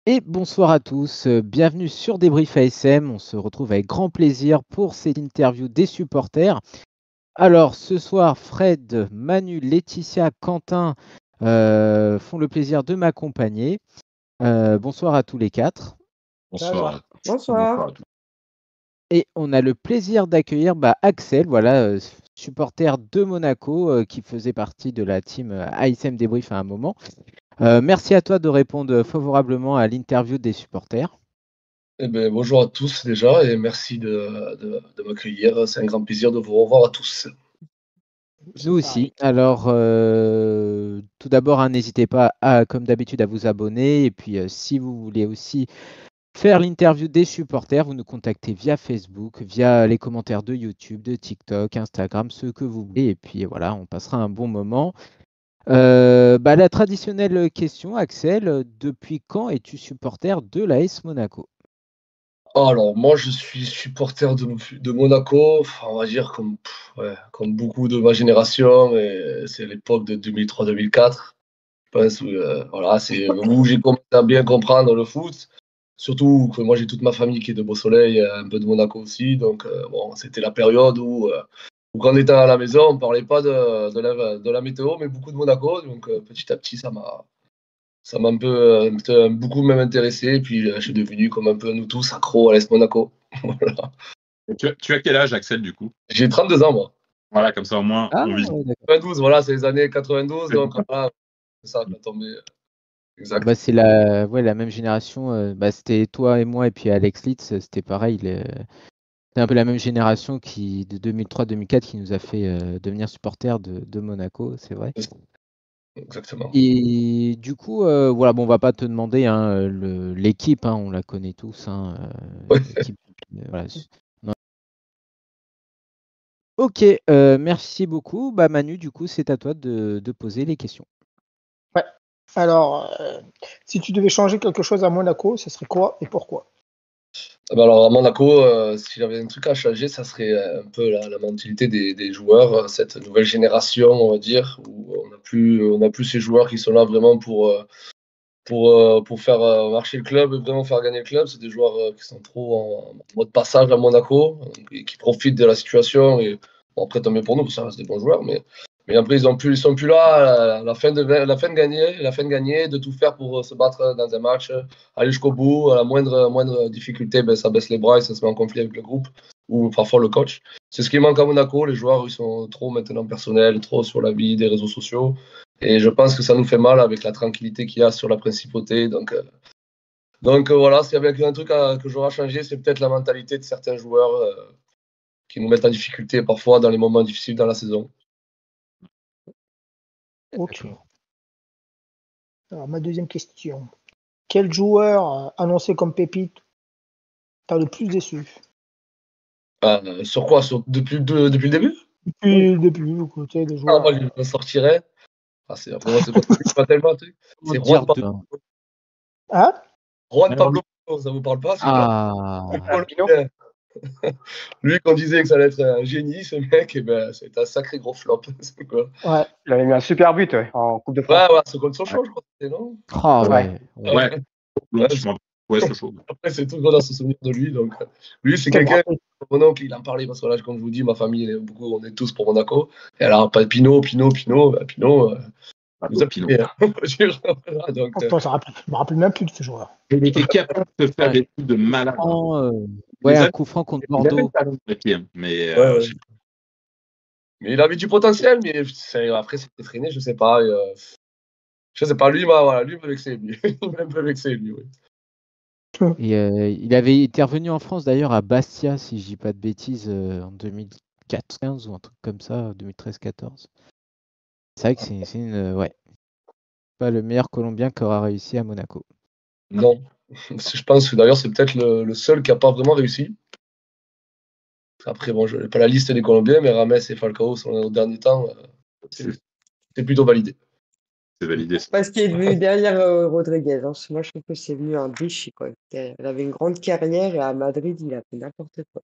Et bonsoir à tous, bienvenue sur Débrief ASM. On se retrouve avec grand plaisir pour cette interview des supporters. Alors ce soir, Fred, Manu, Laetitia, Quentin font le plaisir de m'accompagner. Bonsoir à tous les quatre. Bonsoir. Bonsoir. Et on a le plaisir d'accueillir Axel, voilà, supporter de Monaco, qui faisait partie de la team ASM Débrief à un moment. Merci à toi de répondre favorablement à l'interview des supporters. Bonjour à tous déjà et merci de m'accueillir. C'est un grand plaisir de vous revoir à tous. Nous aussi. Alors, tout d'abord, n'hésitez pas comme d'habitude, à vous abonner. Et puis, si vous voulez aussi faire l'interview des supporters, vous nous contactez via Facebook, via les commentaires de YouTube, de TikTok, Instagram, ce que vous voulez. Et puis voilà, on passera un bon moment. La traditionnelle question, Axel, depuis quand es-tu supporter de l'AS Monaco? Alors moi je suis supporter de Monaco, on va dire comme beaucoup de ma génération, et c'est l'époque de 2003-2004. Je pense voilà, c'est où j'ai commencé à bien comprendre le foot. Surtout que moi j'ai toute ma famille qui est de Beausoleil, un peu de Monaco aussi, donc c'était la période où quand on était à la maison, on parlait pas de la météo, mais beaucoup de Monaco, donc petit à petit ça m'a un peu beaucoup même intéressé, et puis je suis devenu comme un peu nous tous accro à l'AS Monaco. Voilà. Tu as quel âge, Axel, du coup? J'ai 32 ans moi. Voilà, comme ça au moins Ah, on vise. ouais, d'accord. 92, voilà, c'est les années 92, donc voilà, c'est ça qui a tombé. Exact. C'est la même génération. C'était toi et moi, et puis Alex Litz, c'était pareil. C'est un peu la même génération de 2003-2004 qui nous a fait devenir supporters de Monaco, c'est vrai. Exactement. Et du coup, voilà, on va pas te demander l'équipe, on la connaît tous. Ouais. L'équipe, voilà. Non. Ok, merci beaucoup. Manu, du coup, c'est à toi de poser les questions. Ouais. Alors, si tu devais changer quelque chose à Monaco, ce serait quoi et pourquoi? Alors à Monaco, si j'avais un truc à changer, ça serait un peu la mentalité des joueurs, cette nouvelle génération, on va dire, où on a plus ces joueurs qui sont là vraiment pour faire marcher le club et vraiment faire gagner le club. C'est des joueurs qui sont trop en mode passage à Monaco, et qui profitent de la situation. Et bon, après, tant mieux pour nous, parce que ça reste des bons joueurs, mais après, ils sont plus là à la fin de gagner, de tout faire pour se battre dans un match, aller jusqu'au bout. À la moindre difficulté, ça baisse les bras et ça se met en conflit avec le groupe ou parfois le coach. C'est ce qui manque à Monaco. Les joueurs, ils sont trop maintenant personnels, trop sur la vie des réseaux sociaux. Et je pense que ça nous fait mal avec la tranquillité qu'il y a sur la principauté. Donc voilà, s'il y avait un truc que j'aurais changé, c'est peut-être la mentalité de certains joueurs qui nous mettent en difficulté parfois dans les moments difficiles dans la saison. Ok. Alors, ma deuxième question. Quel joueur annoncé comme pépite t'as le plus déçu? Sur quoi depuis le début? Depuis le côté des joueurs. Moi, je sortirais. Après, moi, c'est pas tellement un truc. C'est Dire Juan Pablo. Hein? Pablo, ça vous parle pas, celui-là? Ah, Lui, qu'on disait que ça allait être un génie, ce mec, c'est un sacré gros flop. C'est quoi? Ouais. Il avait mis un super but en Coupe de France. Ouais, c'est contre Sochaux, je crois, non? ouais. Ouais, c'est chaud. Après, c'est tout le monde a se souvenir de lui. Donc, lui, c'est quelqu'un. Mon oncle, il en parlait parce que là, comme je vous dis, ma famille, on est tous pour Monaco. Et alors, pas Pinot. Pinot. Donc, Je me rappelle même plus de ce joueur. Il était capable de faire des coups de malade. Un coup franc contre Bordeaux. Mais il avait du potentiel, mais après, c'était freiné, je sais pas. Je sais pas, lui, lui me vexait, lui. Il m'a un peu vexé, lui, oui. Et, il avait été revenu en France d'ailleurs à Bastia, si je dis pas de bêtises, en 2015 ou un truc comme ça, 2013-14. C'est vrai que c'est pas le meilleur Colombien qui aura réussi à Monaco. Non, je pense que d'ailleurs c'est peut-être le seul qui n'a pas vraiment réussi. Après, je n'ai pas la liste des Colombiens, mais Rames et Falcao sur le dernier temps, c'est plutôt validé. C'est validé. Parce qu'il est venu derrière Rodriguez. Moi, je trouve que c'est venu un déchet, quoi. Il avait une grande carrière et à Madrid, il a fait n'importe quoi.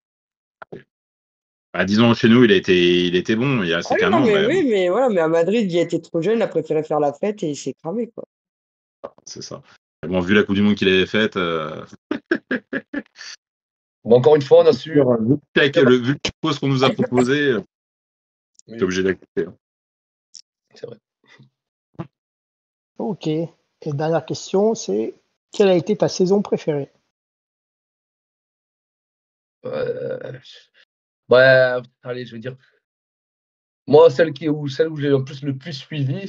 Disons, chez nous, il était bon il y a 7 ans. Mais à Madrid, il était trop jeune, il a préféré faire la fête et il s'est cramé, quoi. C'est ça. Bon, vu la Coupe du Monde qu'il avait faite, Bon, encore une fois, on a su. vu le pose qu'on nous a proposé, Oui, t'es obligé d'accepter. c'est vrai. Ok. Et dernière question, c'est quelle a été ta saison préférée? Ouais, allez, je vais dire. Moi, celle où j'ai le plus suivi,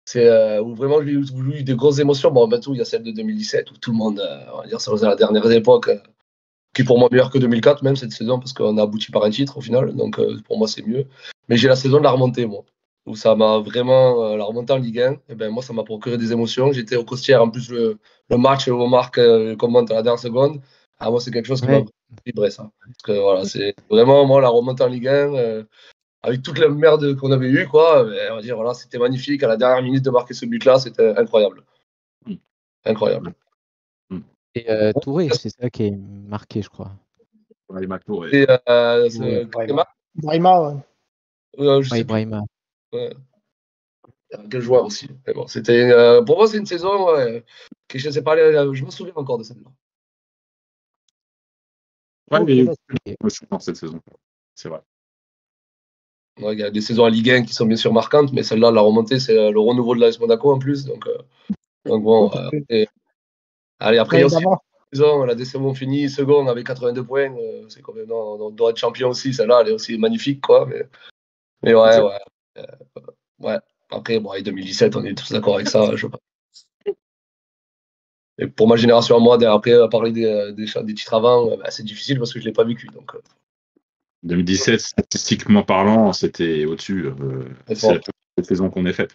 c'est où vraiment j'ai eu des grosses émotions. Bon, tout, il y a celle de 2017 où tout le monde, on va dire, ça faisait la dernière époque, qui est pour moi meilleure que 2004, même cette saison, parce qu'on a abouti par un titre au final. Donc, pour moi, c'est mieux. Mais j'ai la saison de la remontée, moi, où ça m'a vraiment. La remontée en Ligue 1, et ben, moi, ça m'a procuré des émotions. J'étais au Costières, en plus, le match où on marque, qu'on monte à la dernière seconde. Ah, moi, c'est quelque chose qui m'a Ouais. vibré, ça. Parce que voilà, c'est vraiment, moi, la remontée en Ligue 1. Avec toute la merde qu'on avait eue, quoi, on va dire, voilà, c'était magnifique. À la dernière minute de marquer ce but-là, c'était incroyable. Incroyable. Et Touré, c'est ça qui est marqué, je crois. Les Maclos, ouais. Et Brahima. Brahima, ouais. je Ouais, sais plus. Brahima. Ouais. Quel joueur aussi. Mais bon, c'était, pour moi, c'est une saison que je sais pas, je me souviens encore de celle-là. Ouais, Ok, mais vas-y. aussi dans cette saison. C'est vrai. Ouais, il y a des saisons en Ligue 1 qui sont bien sûr marquantes, mais celle-là, la remontée, c'est le renouveau de l'AS Monaco en plus. Donc bon, Ok. allez, après, il y a aussi D'abord, la décision finie, second avec 82 points. C'est quand même, on doit être champion aussi. Celle-là, elle est aussi magnifique, quoi. Mais ouais. Ouais. Après, bon, en 2017, on est tous d'accord avec ça, je pense. Et pour ma génération à moi, après, à parler des titres avant, c'est difficile parce que je ne l'ai pas vécu. Donc, 2017, statistiquement parlant, c'était au-dessus. C'est la plus belle saison qu'on ait faite.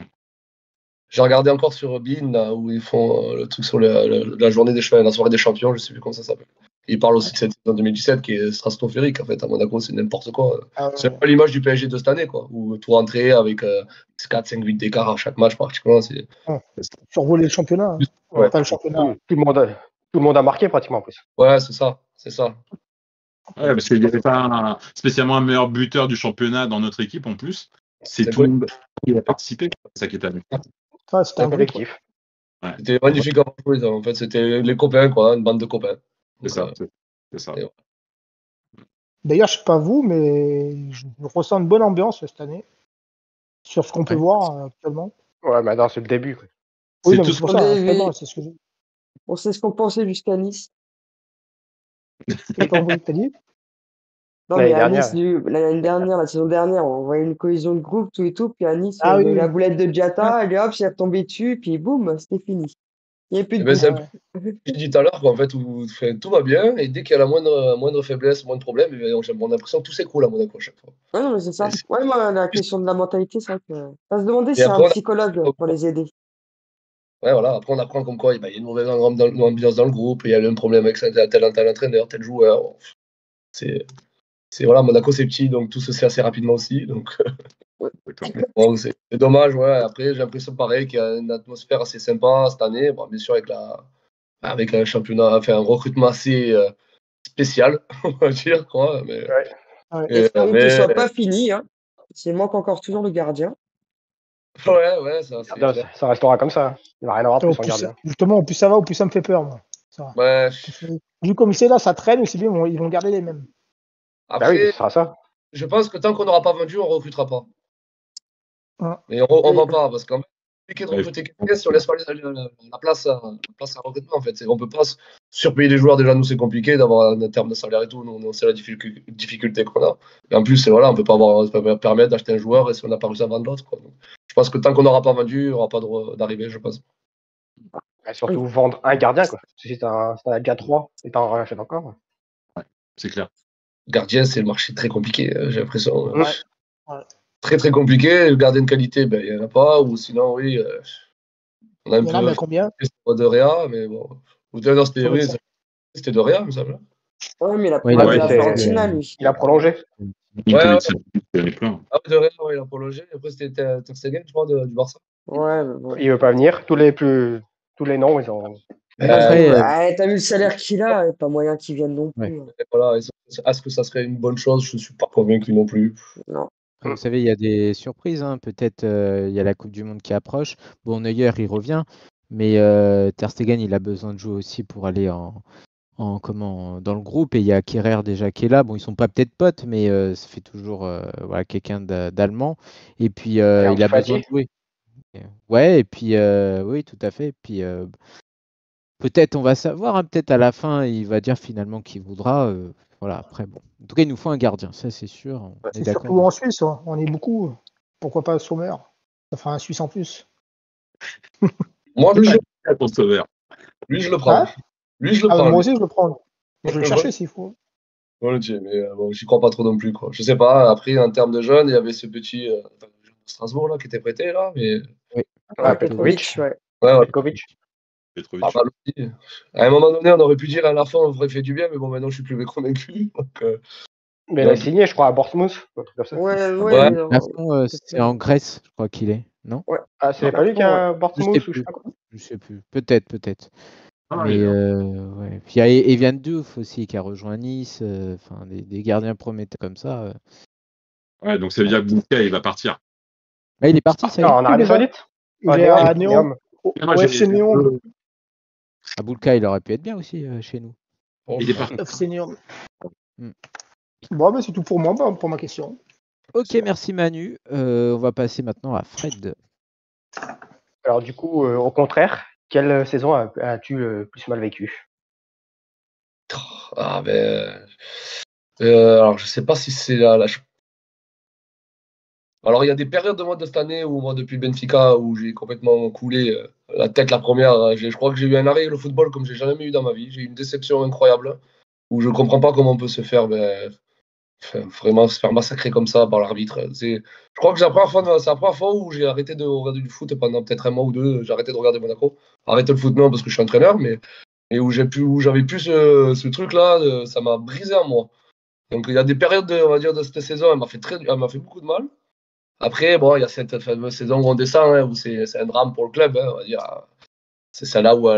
j'ai regardé encore sur Bein, là, où ils font le truc sur la journée des champions, la soirée des champions, je ne sais plus comment ça s'appelle. Ils parlent aussi de cette saison 2017 qui est stratosphérique. En fait, à Monaco, c'est n'importe quoi. C'est pas l'image du PSG de cette année, quoi, où tout rentrer avec 4-5 buts d'écart à chaque match, pratiquement. survoler le championnat. Hein. Ouais. Pas le championnat. Tout le monde a marqué pratiquement en plus. Ouais, c'est ça. Ouais, parce qu'il n'y avait pas spécialement un meilleur buteur du championnat dans notre équipe en plus. C'est tout le monde qui a participé. C'est ça qui est amusant. Ouais, c'était un collectif. Ouais. C'était magnifique à jouer, ça. En fait, c'était les copains, quoi, une bande de copains. C'est ça. C'est ça. Et ouais. D'ailleurs, je sais pas vous, mais je ressens une bonne ambiance cette année sur ce qu'on peut voir actuellement. Ouais, mais non, c'est le début. Quoi. Oui, non, tout mais c'est pour ça, actuellement, c'est ce que j'ai. On sait ce qu'on pensait jusqu'à Nice. T'as compris que t'as dit? Non, L'année mais à dernière. Nice, l'année dernière, la saison dernière, on voyait une cohésion de groupe, tout et tout. Puis à Nice, Ah il y a eu oui, la oui. boulette de Diatta, et hop, c'est retombé dessus, puis boum, c'était fini. Il n'y a plus de Ben, c'est un groupe. peu ce que j'ai dit tout à l'heure, quoi, en fait, où tout va bien, et dès qu'il y a la moindre faiblesse, moindre problème, j'ai l'impression que tout s'écroule à Monaco à chaque fois. Ouais, non, mais c'est ça. Ouais, moi, la question de la mentalité, c'est vrai que. Ça se demandait Et si un après, psychologue pour les aider. ouais, voilà, après, on apprend comme quoi il y a une mauvaise ambiance dans le groupe, et il y a eu un problème avec tel entraîneur, tel joueur. Voilà, Monaco, c'est petit, donc tout se sait assez rapidement aussi. Donc, bon, c'est dommage, ouais. Après, j'ai l'impression pareil qu'il y a une atmosphère assez sympa cette année. Bon, bien sûr, avec un championnat, enfin, un recrutement assez spécial, on va dire, quoi. Mais, Ouais. Espérons qu'il ne soit pas fini, hein. Il manque encore toujours le gardien. Ouais, ça, c'est clair. Ça restera comme ça. Il va rien avoir plus en gardien. Justement, au plus ça va, au plus ça me fait peur, moi. Ça va. Ouais. Vu comme c'est là, ça traîne aussi bien, ils vont garder les mêmes. Après, Bah oui, ce sera ça. je pense que tant qu'on n'aura pas vendu, on ne recrutera pas. Ouais. Et on ne vend pas, parce qu'en fait, c'est compliqué de recruter quelqu'un si on laisse pas la place à recrutement, en fait. On ne peut pas surpayer les joueurs. Déjà, nous, c'est compliqué d'avoir un terme de salaire et tout. Nous, on sait la difficulté qu'on a. Et en plus, voilà, on ne peut pas permettre d'acheter un joueur et si on n'a pas réussi à vendre l'autre. Donc, je pense que tant qu'on n'aura pas vendu, il n'y aura pas d'arrivée, je pense. Et surtout vendre un gardien, quoi. Si t'en as déjà 3 et t'en rachètes encore. Ouais, c'est clair. Gardien, c'est le marché très compliqué, j'ai l'impression. Ouais. Très, très compliqué. Le gardien de qualité, ben, il n'y en a pas. Ou sinon, oui, on a un Il y en a, mais combien? de Réa, mais bon. Ou non, c'était de Réa, il me semble. Ouais, mais il a Ouais, prolongé il a- la Fiorentina, lui. Il a prolongé. Il Ouais, y en a plein. Ah, de Réa, ouais, il a prolongé. Après, c'était Ter Stegen, je crois, du Barça. Ouais, mais bon. Il veut pas venir. Tous les noms, ils ont. Après, T'as vu le salaire qu'il a, pas moyen qu'il vienne non plus. Ouais. Voilà. Est-ce que ça serait une bonne chose? Je ne suis pas convaincu non plus. Non. vous savez, il y a des surprises. Hein. Peut-être il y a la Coupe du Monde qui approche. Bon, Neuer, il revient. Mais Ter Stegen, il a besoin de jouer aussi pour aller dans le groupe. Et il y a Kehrer déjà qui est là. Bon, ils sont pas peut-être potes, mais ça fait toujours voilà, quelqu'un d'allemand. Et puis, Et il Ansu a besoin Fati. de jouer. Ouais, et puis, oui, tout à fait. Puis, peut-être, on va savoir, hein, peut-être à la fin, il va dire finalement qu'il voudra. Voilà, après, bon. En tout cas, il nous faut un gardien, ça c'est sûr. On est C'est d'accord surtout en dessus. Suisse, hein. On est beaucoup. Pourquoi pas Sommer? Ça fera un Suisse en plus. Moi, Toujours à ton sauveur. lui, je le prends. Hein? Lui, je le Ah, prends. moi Lui. aussi, je le prends. Mais je vais le chercher s'il faut. Volontiers, mais bon, j'y crois pas trop non plus, quoi. Je sais pas, après, en termes de jeunes, il y avait ce petit Strasbourg là, qui était prêté, là, mais Oui, Ah, Petkovic. Petkovic. Ouais. ouais, Petkovic. pas Petrovic. mal aussi. À un moment donné, on aurait pu dire à la fin, on aurait fait du bien, mais bon, maintenant, je suis plus convaincu. Donc, Mais il a signé, je crois, à Portsmouth. Un truc comme ça. Ouais, Ouais. non, Lafont, c'est c'est pas- en Grèce, je crois qu'il est, non? Ouais. Ah, c'est Non, pas lui qui Lafont, a je sais Portsmouth ou je sais plus. pas quoi. Je sais plus. Peut-être. Ah, Mais il est là. ouais. Puis il y a Evian Diouf aussi qui a rejoint Nice. Enfin, des gardiens prometteurs comme ça. Ouais, donc ça veut dire que Bouquet, il va partir. Ah, il est parti, ça y est. Non, en Arabie déjà. Saoudite. Il Ah, est Néom, à Néom. Néom. Et moi, Au j'ai FC Néom. Aboulka, il aurait pu être bien aussi chez nous. Il est parti. FC Néom. Hmm. Bon, ben, c'est tout pour moi, pour ma question. Ok, merci Manu. On va passer maintenant à Fred. Alors, du coup, au contraire, quelle saison as-tu le plus mal vécu? ah, ben. Alors, je sais pas si c'est Alors, il y a des périodes de moi de cette année où, moi, depuis Benfica, où j'ai complètement coulé la tête la première. Je crois que j'ai eu un arrêt le football comme j'ai jamais eu dans ma vie. J'ai eu une déception incroyable où je comprends pas comment on peut se faire vraiment se faire massacrer comme ça par l'arbitre. Je crois que c'est la première fois où j'ai arrêté de regarder du foot pendant peut-être un mois ou deux. J'ai arrêté de regarder Monaco. Arrêté le foot, non, parce que je suis entraîneur, mais et où j'avais plus ce truc-là, ça m'a brisé en moi. Donc il y a des périodes, on va dire, de cette saison, elle m'a fait beaucoup de mal. Après, bon, il y a cette fameuse saison où on descend, hein, où c'est un drame pour le club, hein, on va dire. C'est celle-là où il y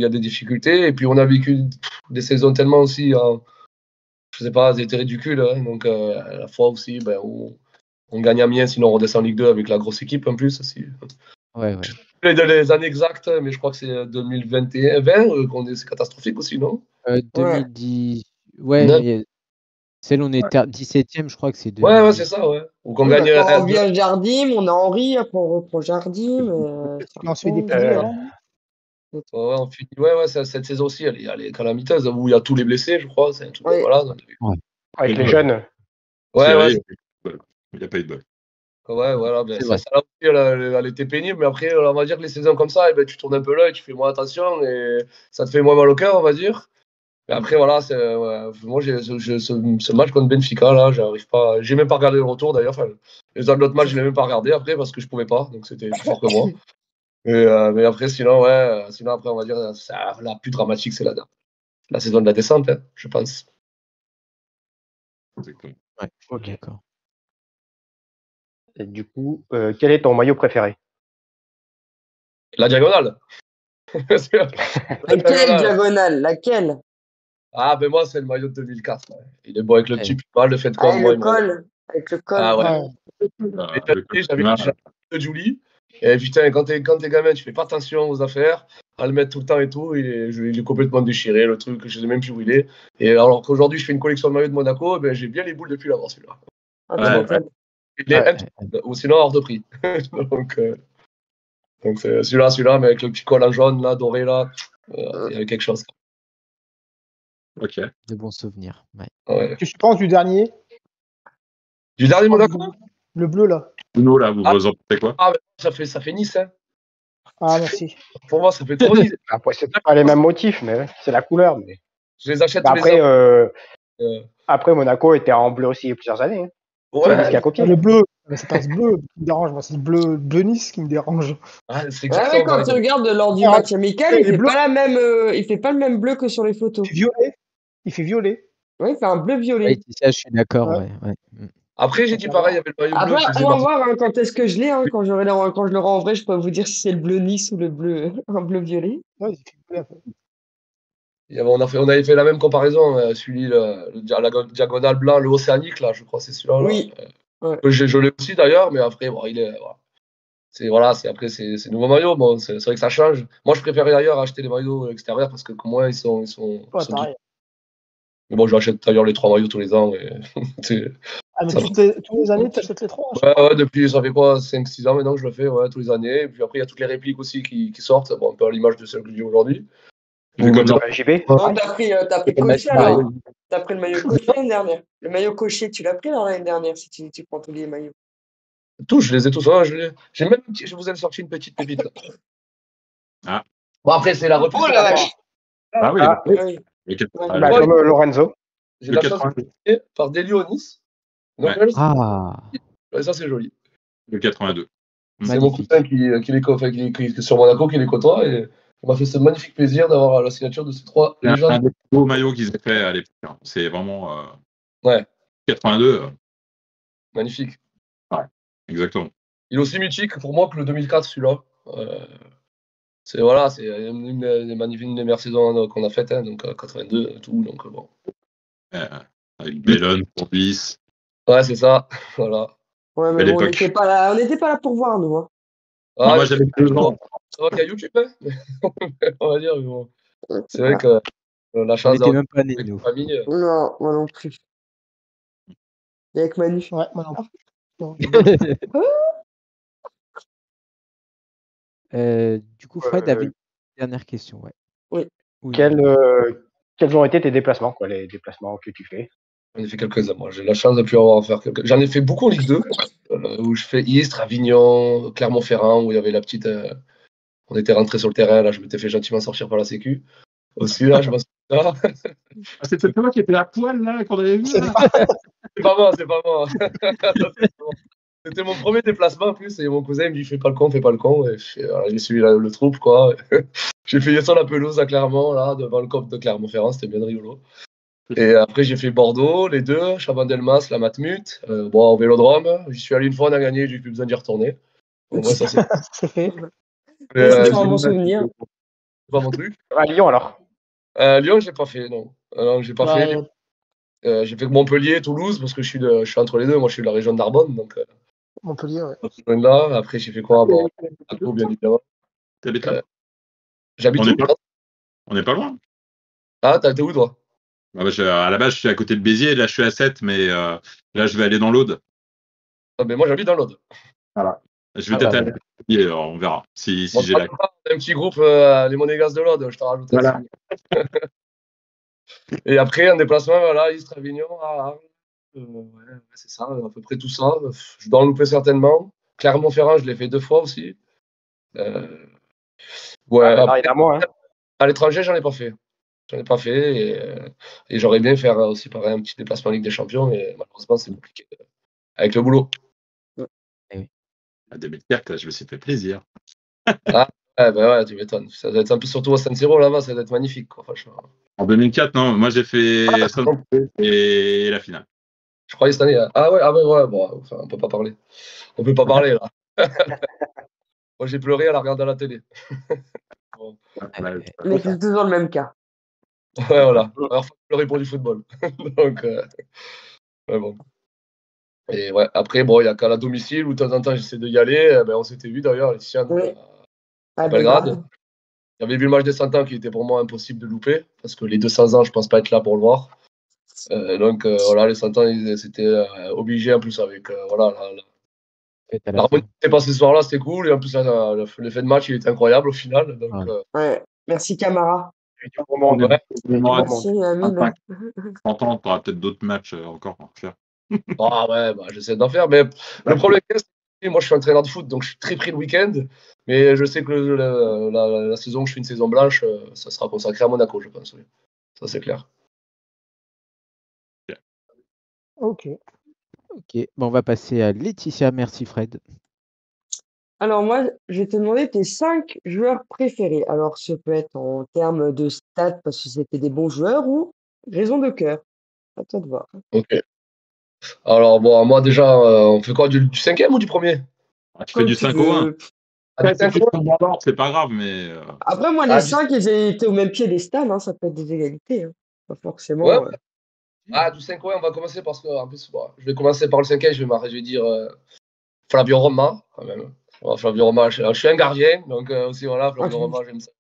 a des difficultés. Et puis on a vécu des saisons tellement aussi, je sais pas, c'était ridicule. Hein, donc à la fois aussi, on gagne à Amiens, sinon on redescend en Ligue 2 avec la grosse équipe en plus. Aussi. Ouais. Les années exactes, mais je crois que c'est 2021, 20, c'est catastrophique aussi, non? 2010. Ouais, Neuf. mais celle où on est 17e, je crois que c'est Ouais, c'est 2010. ça, ouais. Ou qu'on Oui, gagne quand on vient Jardim, on a Henri, après on reprend Jardim. On se fait déplier avant. Cette saison aussi, elle est calamiteuse, où il y a tous les blessés, je crois. C'est un truc, Oui. voilà. Avec les jeunes. Ouais, Il n'y a pas eu de bol. ouais, voilà. C'est vrai. Ça aussi, elle était pénible, mais après, on va dire que les saisons comme ça, tu tournes un peu l'œil, tu fais moins attention et ça te fait moins mal au cœur, on va dire. Mais après, voilà, moi, j'ai ce match contre Benfica, là, j'arrive pas. J'ai même pas regardé le retour d'ailleurs. Enfin, les autres matchs, je l'ai même pas regardé après parce que je pouvais pas, donc c'était plus fort que moi. Mais après, sinon, après, on va dire, la plus dramatique, c'est la saison de la descente, hein, je pense. Exactement. Ouais, Ok. d'accord. Et du coup, quel est ton maillot préféré? La diagonale. Laquelle diagonale? Laquelle? Ah, ben moi, c'est le maillot de 2004. Ouais. Il est beau avec le Ouais. petit pull, le fait de Avec moi, le col. Avec le col. Ah ouais. Ouais. Et j'avais de Julie. Et putain, quand t'es gamin, tu fais pas attention aux affaires, à le mettre tout le temps et tout. Il est complètement déchiré, le truc, je sais même plus où il est. Et alors qu'aujourd'hui, je fais une collection de maillots de Monaco, ben, j'ai bien les boules depuis l'avoir, celui-là. Ah, tu Vraiment. m'étonnes. Il est ou sinon hors de prix. donc c'est celui-là, mais avec le petit col en jaune, là, doré, là, il y avait quelque chose. Ok. De bons souvenirs. Ouais. Ouais. Qu'est-ce que tu penses du dernier? Du dernier Monaco? Le bleu, là. Bruno, là, vous en pensez quoi? Ah, ça fait Nice, hein. Ah, merci. Pour moi, ça fait trop Nice. Après, c'est pas les mêmes motifs, mais c'est la couleur. Mais... Je les achète Mais tous les après, ans. après, Monaco était en bleu aussi il y a plusieurs années. Hein. C'est Nice qui a copié. Le bleu, mais c'est pas ce bleu qui me dérange, moi, c'est le bleu Nice qui me dérange. Ah, c'est Ouais, exactement quand tu pareil. regardes lors du Ah, match amical, il les fait bleus. pas la même, il fait pas le même bleu que sur les photos. Il fait violet. Oui, il fait un bleu Ouais, violet. ça, je suis d'accord. Ouais. Ouais. Après, j'ai dit pareil, il y avait le maillot bleu Après, qui faisait on va partie. voir hein, quand est-ce que je l'ai. Hein, quand je le rends en vrai, je peux vous dire si c'est le bleu Nice ou le bleu, un bleu violet. Ouais, il fait violet. On avait fait la même comparaison, celui, la diagonale blanc, le océanique, là, je crois, c'est celui-là. Oui. Là. Ouais. Je l'ai aussi d'ailleurs, mais après, bon, voilà. après, c'est nouveau maillot. Bon, c'est vrai que ça change. Moi, je préfère d'ailleurs acheter les maillots extérieurs parce que, comme moi, ils sont Ouais, pareil. Mais bon, j'achète d'ailleurs les 3 maillots tous les ans. Et Ah, mais ça- tous les années, tu achètes les 3. Ouais, depuis, ça fait quoi, 5-6 ans maintenant que je le fais, ouais, tous les années. Et puis après, il y a toutes les répliques aussi qui sortent, bon, un peu à l'image de celle que j'ai aujourd'hui. C'est comme dans- JB. Oh, t'as pris coché pareil. alors. T'as pris le maillot coché l'année dernière. Le maillot coché, tu l'as pris l'année dernière si tu prends tous les maillots. Tous, je les ai tous. Ouais, j'ai même, je vous ai sorti une petite pépite là. Ah. Bon, après, c'est la reprise. Oh la vache. Ah oui, Ah, Oui. le quatre- Ouais. ah, Bah, le- comme Lorenzo. J'ai le la chance 82. de signer par Delionis. Donc, Ouais. Ah, ouais, ça, c'est joli. Le 82. C'est mon magnifique. cousin qui est sur Monaco, qui les côtoie. Et il m'a fait ce magnifique plaisir d'avoir la signature de ces 3 C'est un légendes. des plus beaux maillots qu'ils aient fait à l'époque. Hein. C'est vraiment Ouais, 82. magnifique. Exactement. Il est aussi mythique pour moi que le 2004, celui-là. C'est une des meilleures saisons qu'on a faites, hein, donc 82 et tout, donc bon. Avec Bellone, Courbis. Ouais, c'est ça, voilà. Ouais, mais Belle bon, on époque. n'était pas là pour voir, nous. Hein. Ah, Moi, j'avais 2 ans. ça va qu'il y a YouTube, hein on va dire, mais bon. C'est vrai Ah, que la On chance n'était d'avoir même pas nés, une nous. famille. non, moi non plus. Et avec Manu. Ouais, moi non plus. Du coup, Fred avait une dernière question. Ouais. Oui. Quels ont été tes déplacements, quoi, les déplacements que tu fais? J'en ai fait quelques-uns, moi. J'ai la chance de pouvoir en faire quelques. J'en ai fait beaucoup en Ligue 2, où je fais Istres, Avignon, Clermont-Ferrand, où il y avait la petite. On était rentré sur le terrain, là, je m'étais fait gentiment sortir par la Sécu. Aussi, là, je m'en souviens. Ah, c'était toi qui étais à poil, là, qu'on avait vu. Là. C'est pas moi, c'est pas moi. C'était mon premier déplacement en plus, et mon cousin il me dit fais pas le con. Et voilà, j'ai suivi le troupe, quoi. J'ai fait sur la pelouse à Clermont, là, devant le COP de Clermont-Ferrand, c'était bien rigolo. Et après, j'ai fait Bordeaux, les deux, Chabandelmas, la Matmut. Bon, au Vélodrome, j'y suis allé une fois, on a gagné, j'ai plus besoin d'y retourner. Au moins, ça, c'est C'est fait. C'est toujours un bon souvenir. pas mon truc. À Lyon, alors. Lyon, j'ai pas fait, non. Non, j'ai pas Ouais, fait. J'ai fait Montpellier, Toulouse, parce que je suis entre les deux. Moi, je suis de la région de Narbonne, donc Montpellier, ouais. pas très loin de là. Après, j'ai fait quoi? Bon, Monaco, bien évidemment. T'habites là J'habite On où? est pas- On n'est pas loin. Ah, t'es où, toi? Ah bah, à la base, je suis à côté de Béziers, là, je suis à 7, mais là, je vais aller dans l'Aude. Ah, mais moi, j'habite dans l'Aude. Voilà. Je vais peut-être aller à Béziers, alors on verra si Bon, j'ai la. on a un petit groupe, les Monégas de l'Aude, je t'en rajoute un Voilà. dessus. Et après, un déplacement, voilà, Istres, Avignon, Arles. Ouais, c'est ça, à peu près tout ça. Je dois en louper certainement. Clermont-Ferrand, je l'ai fait 2 fois aussi. Ouais, Ah, après, il y a moi, hein. à l'étranger, j'en ai pas fait. J'en ai pas fait et j'aurais bien faire aussi pareil un petit déplacement en Ligue des Champions, mais malheureusement, c'est compliqué avec le boulot. À 2004, là, je me suis fait plaisir. Ah, ouais, bah ouais, tu m'étonnes. Ça doit être un peu surtout au San Siro là-bas, ça doit être magnifique, quoi, franchement. En 2004, non, moi j'ai fait bon. et la finale. Je croyais cette année. Ah ouais, bon, enfin, on peut pas parler. On peut pas parler là. Moi, j'ai pleuré à la regarder à la télé. Bon. Mais c'est toujours le même cas. Ouais, voilà. Alors, faut pleurer pour du football. Donc, ouais, bon. Et ouais, après, bon, il y a qu'à la domicile où de temps en temps j'essaie d'y aller. Ben, on s'était vu d'ailleurs, Laetitia, Oui. à À Belgrade. Belgrade. J'avais vu le match des 100 ans qui était pour moi impossible de louper parce que les 200 ans, je pense pas être là pour le voir. Donc voilà, les 100 ans, c'était obligé en plus avec voilà, Faites à la l'harmonie fin. qui s'est passée ce soir-là, c'était cool. Et en plus, l'effet de match, il était incroyable au final. Donc, Ouais. Ouais. Merci Camara. Du bon monde. ouais. Merci Amine. 30 ans, tu auras peut-être d'autres matchs encore à faire. Ah ouais, bah, j'essaie d'en faire. Mais le problème, c'est que moi, je suis entraîneur de foot, donc je suis très pris le week-end. Mais je sais que la saison où je fais une saison blanche, ça sera consacré à Monaco, je pense. Oui. Ça, c'est clair. Ok. Ok, bon, on va passer à Laetitia. Merci, Fred. Alors moi, je vais te demander tes 5 joueurs préférés. Alors, ça peut être en termes de stats parce que c'était des bons joueurs ou raison de cœur. À toi de voir. Ok. Alors, bon, moi, déjà, on fait quoi, du 5e ou du premier? Ah, tu fais Comme du tu 5 au 1. veux. Ah, du Si tu 5e? fais un ballon, c'est pas grave, mais. Après, moi, les Ah, 5, ils étaient au même piédestal. Hein, ça peut être des égalités. Hein. Pas forcément. Ouais, ouais. Ah, du 5, ouais, on va commencer parce que, en plus, bon, je vais commencer par le 5e, je vais dire Flavio Roma, quand même. Flavio Roma, je suis un gardien, donc aussi voilà, Flavio Roma, j'aime ça.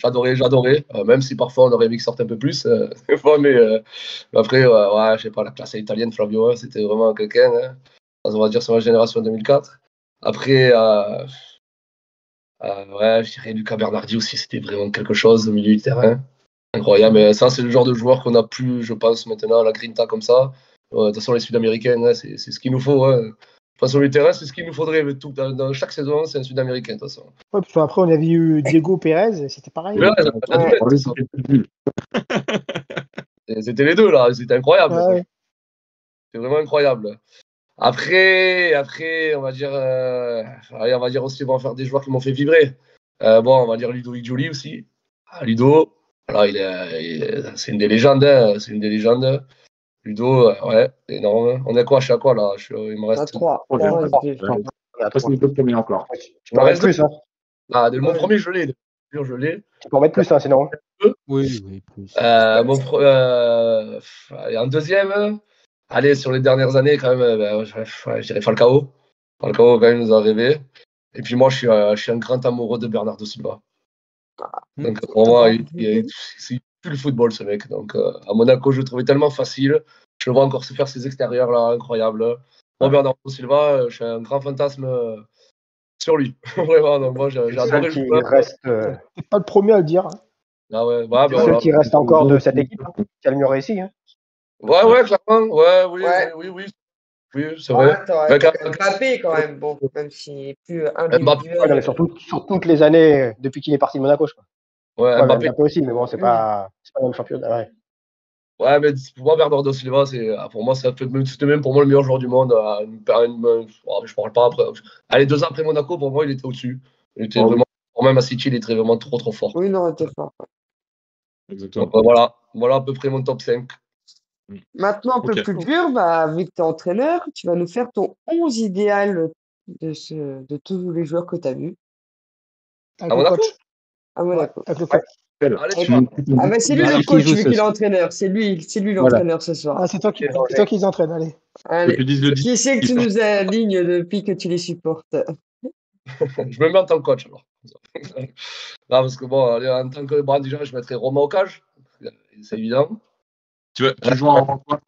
J'adorais, même si parfois on aurait aimé qu'il sorte un peu plus, des fois, mais après, ouais, je sais pas, la classe italienne, Flavio, c'était vraiment quelqu'un, hein. On va dire sur la génération 2004. Après, ouais, je dirais Luca Bernardi aussi, c'était vraiment quelque chose au milieu du terrain. Incroyable, mais ça, c'est le genre de joueur qu'on n'a plus, je pense, maintenant, la grinta comme ça. De toute façon, les Sud-Américains, ouais, c'est ce qu'il nous faut. Ouais. De toute façon, le terrain, c'est ce qu'il nous faudrait. Mais dans chaque saison, c'est un Sud-Américain, de toute façon. Ouais, parce qu'après, on avait eu Diego Pérez, c'était pareil. Ouais, c'était les deux, là. C'était incroyable. Ouais. C'était vraiment incroyable. Après, on va dire, allez, on va dire aussi, on va faire des joueurs qui m'ont fait vibrer. Bon, on va dire Ludovic Giuli aussi. Ludo, voilà, c'est une des légendes. Hein, c'est une des légendes. Ludo, ouais, énorme. On est quoi, je suis à quoi là? Il me reste. 3. Après, c'est le premier encore. Tu peux en mettre plus, hein. Mon premier, je l'ai. Je l'ai. Tu peux en mettre plus, hein, sinon. Oui, plus. Et en deuxième, allez, sur les dernières années, quand même, je dirais Falcao. Falcao, quand même, nous a rêvé. Et puis moi, je suis un grand amoureux de Bernardo Silva. Donc, pour moi, c'est plus le football, ce mec. Donc, à Monaco, je le trouvais tellement facile. Je le vois encore se faire ses extérieurs, là, incroyables. Moi, Bernardo Silva, j'ai un grand fantasme sur lui. Vraiment, donc moi, j'ai adoré le joueur. T'es pas le premier à le dire. Hein. Ah ouais, c'est le seul qui reste encore de cette équipe, hein, qui a le mieux réussi. Hein. Ouais, clairement. Oui, c'est vrai. Mbappé, quand même, bon, même s'il est plus individuel. Ouais, sur toutes les années depuis qu'il est parti de Monaco, je crois. Ouais, Mbappé aussi, mais bon, c'est pas le même championnat. Ouais, mais pour moi, Bernardo Silva, pour moi, c'était même pour moi le meilleur joueur du monde. Je parle pas après. Allez, 2 ans après Monaco, pour moi, il était au-dessus. Il était vraiment, même à City, il était vraiment trop fort. Oui, non, il était fort. Exactement. Donc, voilà à peu près mon top 5. Maintenant, un peu plus dur, vu que tu es entraîneur, tu vas nous faire ton 11 idéal de tous les joueurs que tu as vus. Avec le coach. À Monaco. Avec le coach. C'est lui le coach, vu qu'il est entraîneur. C'est lui l'entraîneur ce soir. C'est toi qui les entraînes, allez. Qui c'est que tu nous alignes depuis que tu les supportes? Je me mets en tant que coach, alors. Là, parce que bon, en tant que déjà, je mettrais Romain au cage. C'est évident. Tu joues en quoi?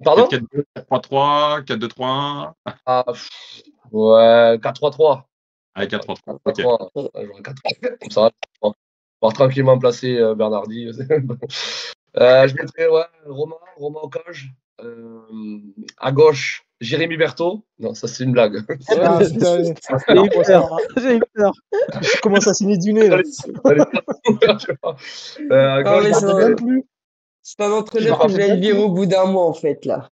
Pardon? 4-4-2, 4-3-3, 4-2-3-1. Ouais, 4-3-3. Allez, 4-3-3. Ok. J'aurais 4-3. Comme ça, on va tranquillement placer Bernardi. Je mettrais Romain au cage. À gauche, Jérémy Berthaud. Non, ça c'est une blague. J'ai eu peur. Je commence à signer du nez. Là. À gauche, c'est un entraîneur que je vais virer au bout d'un mois, en fait, là.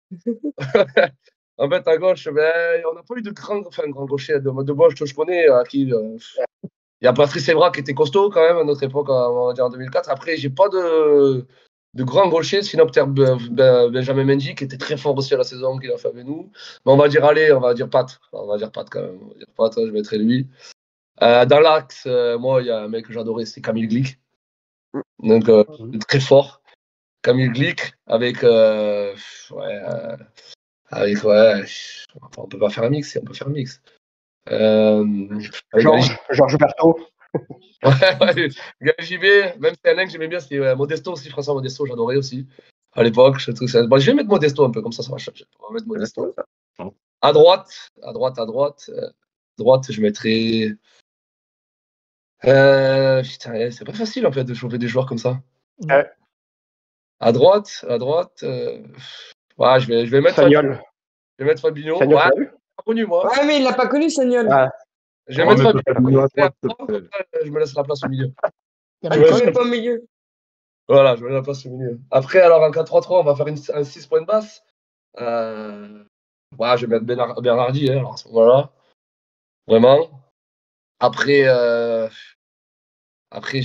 En fait, à gauche, on n'a pas eu de grand gaucher de gauche que je connais. Il y a Patrice Evra qui était costaud quand même à notre époque, on va dire en 2004. Après, j'ai pas de grand gaucher, sinon peut-être Benjamin Mendy qui était très fort aussi à la saison qu'il a fait avec nous. Mais on va dire Pat. On va dire Pat quand même. On va dire Pat, je mettrai lui. Dans l'axe, moi, il y a un mec que j'adorais, c'est Camille Glick. Donc, très fort. Camille Glick avec on peut pas faire un mix, on peut faire un mix. Georges Berthaud. JB, même si c'est un que j'aimais bien, c'était Modesto aussi, François Modesto, j'adorais aussi. À l'époque, je vais mettre Modesto un peu, comme ça va changer. On va mettre Modesto. À droite, je mettrais. Putain, c'est pas facile en fait de chauffer des joueurs comme ça. À droite, je vais mettre Sagnol. Je vais mettre Fabinho. Sagnol, pas connu, moi. Ouais, mais il l'a pas connu, Sagnol. Je vais mettre Fabinho. Je me laisse la place au milieu. Tu mets pas au milieu. Voilà, je mets la place au milieu. Après, alors en 4-3-3, on va faire un 6 points de basse. Je vais mettre Bernardi, alors à ce moment-là. Vraiment. Après, je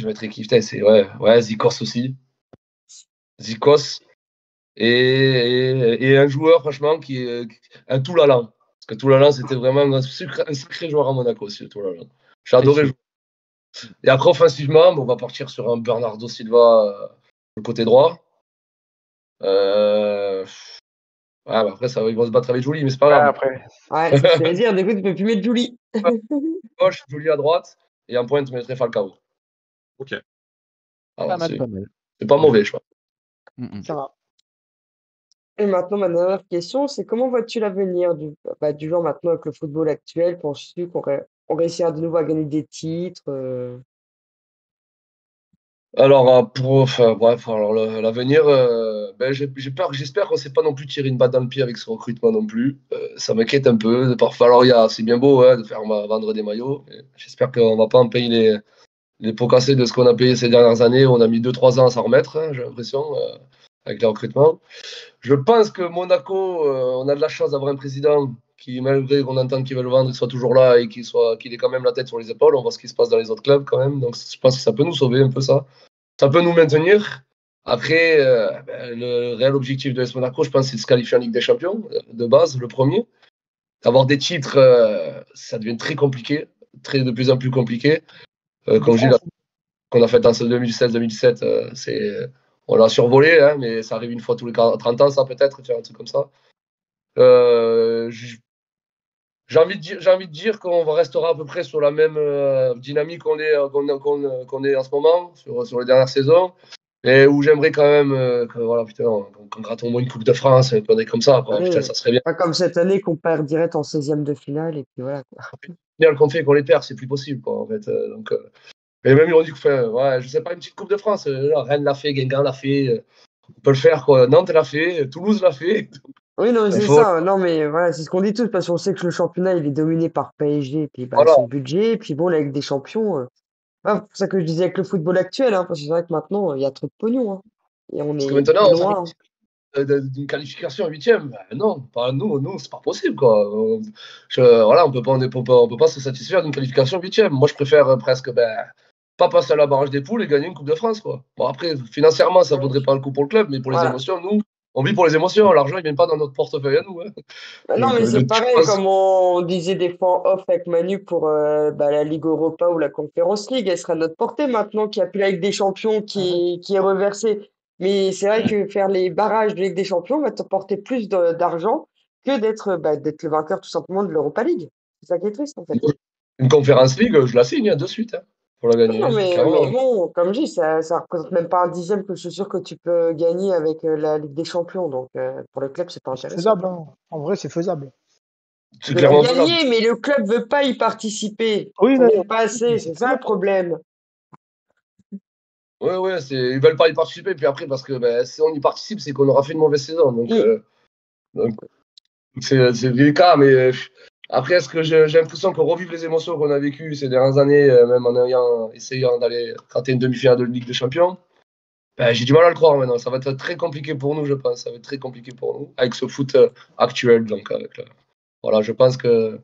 mettrai qui? C'est Zikos aussi. Zikos. Et un joueur, franchement, qui est un Toulalan. Parce que Toulalan, c'était vraiment un sacré joueur à Monaco aussi, Toulalan. J'ai adoré jouer. Et après, offensivement, on va partir sur un Bernardo Silva le côté droit. bah après, ils vont se battre avec Julie, mais c'est pas Ouais, grave. après. Ouais, c'est ce que je veux dire. Du coup, tu peux plus mettre Julie. Gauche, Julie à droite, et en pointe, je mettrais Falcao. Ok. Alors, Pas mal, pas mal. c'est pas mauvais, je crois. Ça va. Et maintenant, ma dernière question, c'est comment vois-tu l'avenir du genre maintenant avec le football actuel? Penses-tu qu'on réussira de nouveau à gagner des titres? Alors, bref, alors l'avenir, j'espère qu'on ne s'est pas non plus tiré une balle dans le pied avec ce recrutement non plus. Ça m'inquiète un peu. Parfois, alors, c'est bien beau de faire vendre des maillots. Mais j'espère qu'on ne va pas en payer les pots cassés de ce qu'on a payé ces dernières années. On a mis 2-3 ans à s'en remettre, j'ai l'impression, avec les recrutements. Je pense que Monaco, on a de la chance d'avoir un président qui, malgré qu'on entende qu'il veut le vendre, il soit toujours là et qu'il ait quand même la tête sur les épaules. On voit ce qui se passe dans les autres clubs quand même. Donc, je pense que ça peut nous sauver un peu ça. Ça peut nous maintenir. Après, le réel objectif de l'AS Monaco, je pense, c'est de se qualifier en Ligue des Champions, de base, le premier. Avoir des titres, ça devient très compliqué, de plus en plus compliqué. Comme je dis, qu'on a fait en 2016-2017, on l'a survolé, hein, mais ça arrive une fois tous les 30 ans, ça peut-être, faire un truc comme ça. J'ai envie de dire qu'on restera à peu près sur la même dynamique qu'on est en ce moment, sur les dernières saisons. Et où j'aimerais quand même qu'on gratte au moins une Coupe de France, qu'on est comme ça, quoi. Oui, Putain, ça serait bien. pas comme cette année qu'on perd direct en 16e de finale et puis voilà, quoi. Bien qu'on fait qu'on les perd, c'est plus possible, quoi, en fait. Et même ils ont dit que, ouais, je sais pas, une petite Coupe de France, là, Rennes l'a fait, Guingamp l'a fait, on peut le faire, quoi. Nantes l'a fait, Toulouse l'a fait. Oui, non, mais Il c'est faut, ça. Non, mais voilà, c'est ce qu'on dit tous parce qu'on sait que le championnat il est dominé par PSG et puis bah, voilà. son budget. Et puis bon, la Ligue des Champions, c'est pour ça que je disais avec le football actuel, hein, parce que c'est vrai que maintenant il y a trop de pognon, hein, et on Parce que est maintenant, très on s'arrête loin. d'une qualification en huitième. Ben non, pas nous, c'est pas possible, quoi. Voilà, on peut pas se satisfaire d'une qualification en huitième. Moi, je préfère presque, pas passer à la barrage des poules et gagner une Coupe de France, quoi. Bon, après, financièrement, ça vaudrait pas le coup pour le club, mais pour les Voilà. émotions, nous, on vit pour les émotions. L'argent, il vient pas dans notre portefeuille à nous, hein. Non, Donc, mais c'est je pareil, pense, comme on disait des fois en off avec Manu pour la Ligue Europa ou la Conference League, elle sera à notre portée maintenant qu'il n'y a plus la Ligue des Champions qui est reversée. Mais c'est vrai que faire les barrages de Ligue des Champions va te porter plus d'argent que d'être le vainqueur tout simplement de l'Europa League. C'est ça qui est triste en fait. une Conference League, je la signe, hein, de suite, hein, pour la gagner, Non, hein, mais clairement. bon, comme je dis, ça représente même pas un dixième que je suis sûr que tu peux gagner avec la Ligue des Champions. Donc pour le club, c'est pas C'est intéressant. faisable, hein. En vrai, c'est faisable. C'est De la clairement faisable. gagner, mais le club veut pas y participer. Oui, On non, n'est pas assez, c'est ça le problème. Ouais, ils veulent pas y participer, puis après, parce que si on y participe, c'est qu'on aura fait une mauvaise saison. Donc, c'est délicat, mais après, est-ce que j'ai l'impression qu'on revive les émotions qu'on a vécues ces dernières années, même en essayant d'aller gratter une demi-finale de Ligue des Champions? J'ai du mal à le croire maintenant. Ça va être très compliqué pour nous, je pense. Ça va être très compliqué pour nous avec ce foot actuel. Donc, voilà, je pense que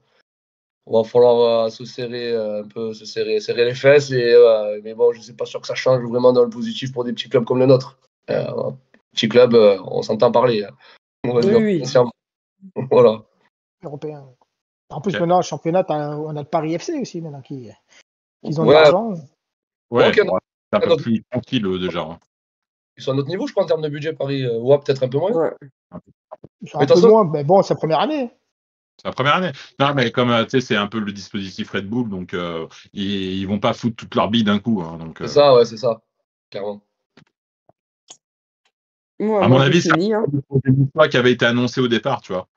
on va falloir se serrer un peu, serrer les fesses. Mais bon, je ne suis pas sûr que ça change vraiment dans le positif pour des petits clubs comme le nôtre. Petit club, on s'entend parler, hein. On va Oui, dire oui. foncièrement. Voilà. européen. En plus, Ok. maintenant, le championnat, on a le Paris FC aussi, maintenant, qui ont de Ouais, l'argent. Ouais, ok, bon, c'est un peu donc, plus tranquille déjà, hein. ils sont à notre niveau, je crois, en termes de budget, Paris. Ouais, peut-être un peu moins. Ouais. Ils sont Mais un de toute peu façon, moins, mais bon, c'est la première année. C'est la première année. Non, mais comme tu sais, c'est un peu le dispositif Red Bull, donc ils vont pas foutre toute leur bille d'un coup, hein, donc, c'est ça, ouais, c'est ça. Clairement. à Moi mon c'est avis, c'est fini, hein. un projet de choix qui avait été annoncé au départ, tu vois.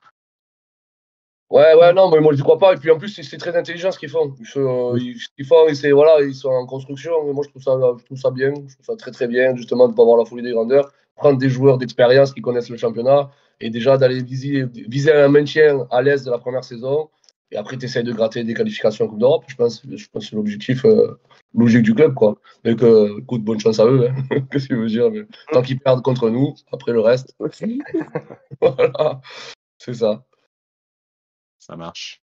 Ouais, non, mais moi, je ne crois pas. Et puis, en plus, c'est très intelligent ce qu'ils font. Ce qu'ils font, voilà, ils sont en construction. Et moi, je trouve ça bien. Je trouve ça très, très bien, justement, de ne pas avoir la folie des grandeurs. Prendre des joueurs d'expérience qui connaissent le championnat et déjà d'aller viser un maintien à l'aise de la première saison. Et après, tu essaies de gratter des qualifications en Coupe d'Europe. Je pense que c'est l'objectif logique du club, quoi. Mais écoute, bonne chance à eux, hein. Qu'est-ce que tu veux dire? Mais tant qu'ils perdent contre nous, après le reste, voilà, c'est ça. Ça marche.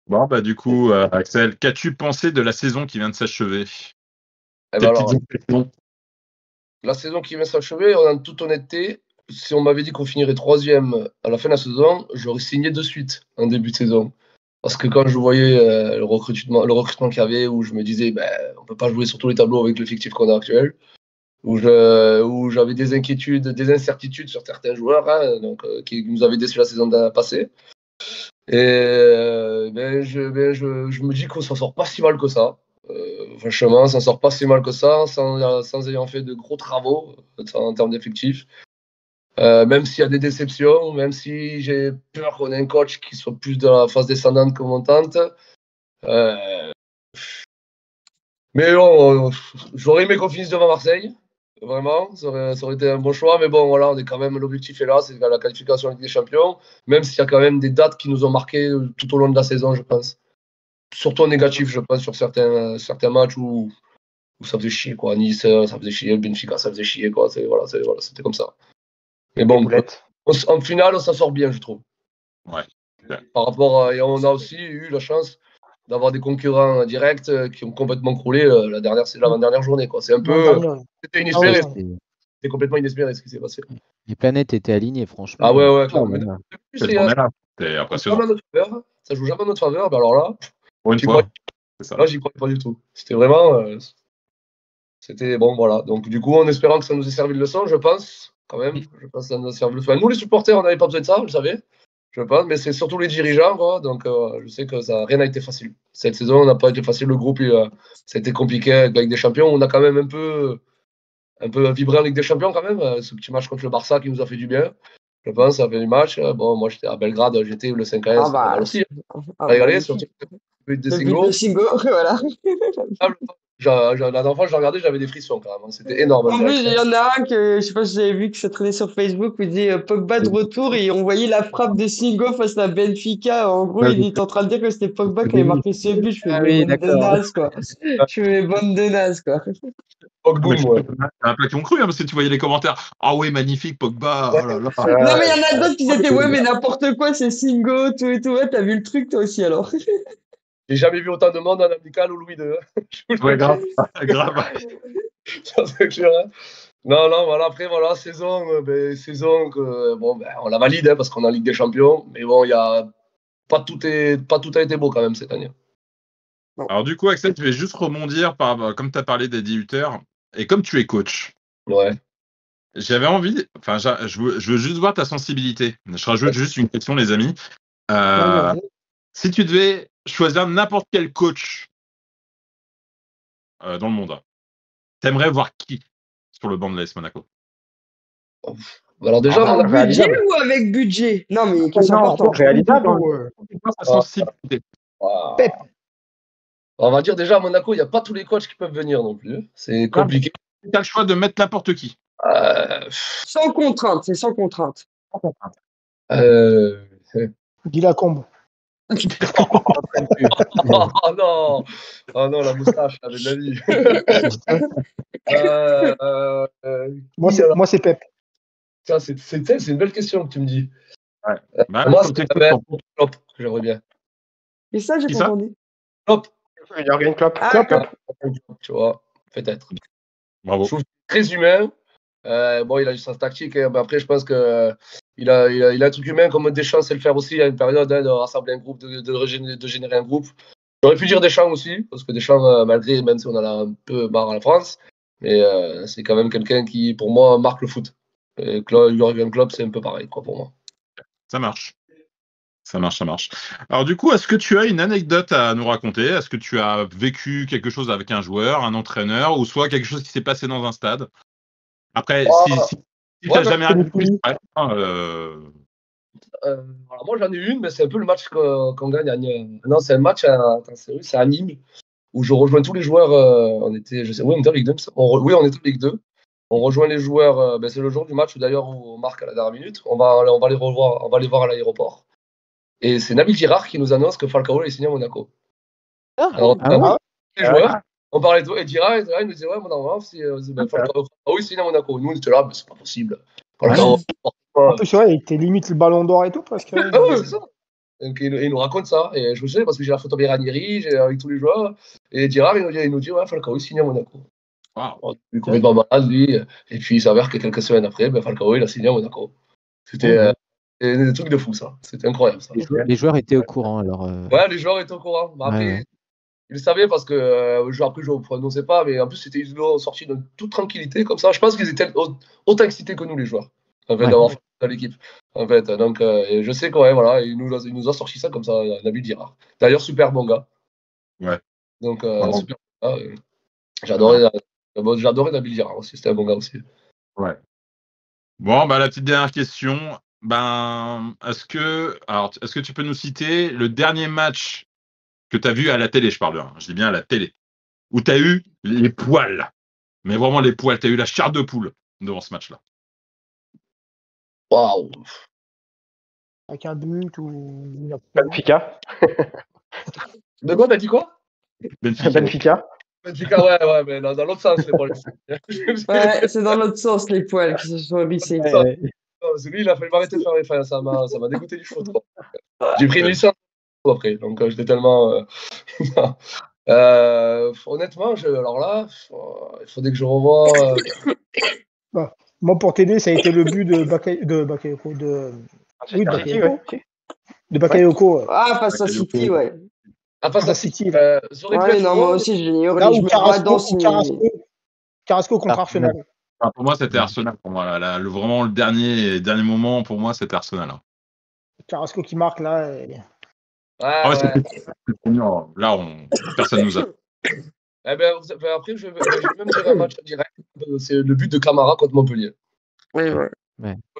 Bon, bah du coup, Axel, qu'as-tu pensé de la saison qui vient de s'achever? Et Tes ben petites alors, impressions? la saison qui vient s'achever, en toute honnêteté, si on m'avait dit qu'on finirait troisième à la fin de la saison, j'aurais signé de suite en début de saison. Parce que quand je voyais le recrutement qu'il y avait, où je me disais, on ne peut pas jouer sur tous les tableaux avec l'effectif qu'on a actuel, où j'avais des inquiétudes, des incertitudes sur certains joueurs, hein, donc, qui nous avaient déçus la saison passée. Et je me dis qu'on s'en sort pas si mal que ça. Franchement, on s'en sort pas si mal que ça, sans ayant fait de gros travaux en termes d'effectifs. Même s'il y a des déceptions, même si j'ai peur qu'on ait un coach qui soit plus de la phase descendante que montante. Mais bon, j'aurais aimé qu'on finisse devant Marseille. Vraiment, ça aurait été un bon choix. Mais bon, voilà, l'objectif est là, c'est la qualification en Ligue des Champions. Même s'il y a quand même des dates qui nous ont marqué tout au long de la saison, je pense. Surtout en négatif, je pense, sur certains matchs où ça faisait chier, quoi. Nice, ça faisait chier. Benfica, ça faisait chier, quoi. Voilà, c'était comme ça. Mais bon, en finale, on s'en sort bien, je trouve. Ouais. Par rapport et on a aussi eu la chance d'avoir des concurrents directs qui ont complètement croulé l'avant-dernière journée, quoi. C'est un peu. C'était inespéré. C'était complètement inespéré ce qui s'est passé. Les planètes étaient alignées, franchement. Ah ouais, clairement. C'était impressionnant. Ça joue jamais en notre faveur, mais alors là, pour une fois, c'est ça. Là, j'y croyais pas du tout. C'était vraiment. C'était bon, voilà. Donc, du coup, en espérant que ça nous ait servi de leçon, je pense, quand même. Je pense que ça nous a servi de leçon. Nous, les supporters, on n'avait pas besoin de ça, vous le savez. Je pense, mais c'est surtout les dirigeants, quoi. Donc, je sais que rien n'a été facile. Cette saison, on n'a pas été facile. Le groupe, ça a été compliqué avec la Ligue des Champions. On a quand même un peu vibré en Ligue des Champions, quand même. Ce petit match contre le Barça qui nous a fait du bien. Je pense, ça fait du match. Bon, moi, j'étais à Belgrade, j'étais le 5-1, c'était pas mal aussi. Régalé, surtout le but de Singo, voilà. La dernière fois que j'ai regardé, j'avais des frissons quand même. C'était énorme. En plus, il y en a un que, je sais pas si vous avez vu, que ça traînait sur Facebook, où il dit Pogba de retour, et on voyait la frappe de Singo face à Benfica. En gros, il était en train de dire que c'était Pogba qui avait marqué ce but. Je fais bande de naze, quoi. Je fais bande de naze, quoi. Pogba, ouais. Un peu qui ont cru, hein, parce que tu voyais les commentaires. Ah ouais, magnifique, Pogba. Ouais. Oh là là. Non, mais il y en a d'autres qui étaient, ouais, mais n'importe quoi, c'est Singo, tout et tout. Ouais, t'as vu le truc, toi aussi, alors. J'ai jamais vu autant de monde en amical au Louis II. Ouais, grave. grave. Ça, c'est clair, hein. Non, voilà, après, voilà, saison que, bon, on la valide, hein, parce qu'on est en Ligue des Champions, mais bon, pas tout a été beau quand même cette année. Alors du coup, Axel, je vais juste rebondir comme tu as parlé des 18h, et comme tu es coach, ouais. J'avais envie, enfin, je veux juste voir ta sensibilité. Je rajoute juste une question, les amis. Si tu devais choisir n'importe quel coach dans le monde, t'aimerais voir qui sur le banc de l'AS Monaco? Alors déjà, avec budget ou avec budget? Non, mais question importante. Réalisable. Sa sensibilité. Pep. On va dire déjà à Monaco, il n'y a pas tous les coachs qui peuvent venir non plus. C'est compliqué. Tu as le choix de mettre n'importe qui. Sans contrainte, c'est sans contrainte. Dis la combe. Oh non, la moustache, avec la vie. Moi, c'est Pep. Tiens, c'est une belle question que tu me dis. Ouais. Moi, c'est Klopp que j'aimerais bien. Et ça, j'ai pas entendu. Klopp. Jürgen Klopp. Tu vois, peut-être. Bravo. Je trouve très humain. Bon, il a sa tactique, mais après, je pense que il a un truc humain comme Deschamps sait le faire aussi à une période, de rassembler un groupe, de générer un groupe. J'aurais pu dire Deschamps aussi, parce que Deschamps, même si on en a un peu marre à la France, mais c'est quand même quelqu'un qui, pour moi, marque le foot. Et Jürgen Klopp, c'est un peu pareil, quoi, pour moi. Ça marche. Ça marche. Alors du coup, est-ce que tu as une anecdote à nous raconter? Est-ce que tu as vécu quelque chose avec un joueur, un entraîneur, ou soit quelque chose qui s'est passé dans un stade? Après, si tu n'as jamais rien de plus, alors moi j'en ai une, mais c'est un peu le match qu'on gagne à Nîmes. Non, c'est un match c'est à Nîmes, où je rejoins tous les joueurs. On était en Ligue 2. Oui, on était en Ligue 2. On rejoint les joueurs. C'est le jour du match, d'ailleurs, où on marque à la dernière minute. On va les revoir, on va les voir à l'aéroport. Et c'est Nabil Girard qui nous annonce que Falcao est signé à Monaco. Alors, les joueurs, on parlait de tout, et Girard, il nous disait ouais, non, Falcao est signé à Monaco. Nous, on était là, mais c'est pas possible. Falcao. En plus, ouais, il était limite le ballon d'or et tout, parce que. C'est ça. Donc, il nous raconte ça. Et je me souviens parce que j'ai la photo de Ranieri, avec tous les joueurs. Et Girard, il nous dit ouais, Falcao est signé à Monaco. Wow. Il est complètement malade, lui. Et puis, il s'avère que quelques semaines après, Falcao, il a signé à Monaco. C'était des trucs de fou, ça. C'était incroyable, ça. Les joueurs étaient au courant, alors. Ouais, les joueurs étaient au courant. Après, il le savait parce que après je ne prononçais pas, mais en plus ils l'ont sorti de toute tranquillité comme ça. Je pense qu'ils étaient autant excités que nous les joueurs, en fait, d'avoir fait dans l'équipe. En fait, donc je sais que ouais, voilà, il nous a sorti ça comme ça, Nabil Dira. D'ailleurs, super bon gars. Ouais. Donc Vraiment. super bon gars. J'adorais Nabil Dira aussi, c'était un bon gars aussi. Ouais. Bon, bah la petite dernière question. Ben, est-ce que tu peux nous citer le dernier match que tu as vu à la télé, je parle, hein, je dis bien à la télé, où tu as eu les poils, mais vraiment les poils, tu as eu la chair de poule devant ce match-là. Waouh. Avec un but ou une Benfica. De quoi, t'as dit quoi? Benfica. Benfica, ouais, mais dans l'autre sens, les poils. Ouais, c'est dans l'autre sens, les poils qui se sont hérissés. C'est lui, il a fallu m'arrêter de faire les fins, ça m'a dégoûté du foot. J'ai pris une licence après, donc j'étais tellement. Honnêtement, alors là, il faudrait que je revoie. Moi, pour t'aider, ça a été le but de Bakayoko. Oui, de City, Bakayoko. ouais. De Bakayoko. Ah, face à City, ouais. Ah, face à City. City, ça aurait pu Ouais, être non, bon, moi aussi, je l'ai Là hurlé. Je où me radance. Carrasco contre Arsenal. Enfin, pour moi, c'était Arsenal. Pour moi, vraiment le dernier moment, pour moi, c'était Arsenal. Hein. Carrasco qui marque là. Ah ouais, ouais. c'est mignon. Là, personne nous a. Eh ben, après, je vais même dire un match en direct. C'est le but de Camara contre Montpellier. Oui, ouais.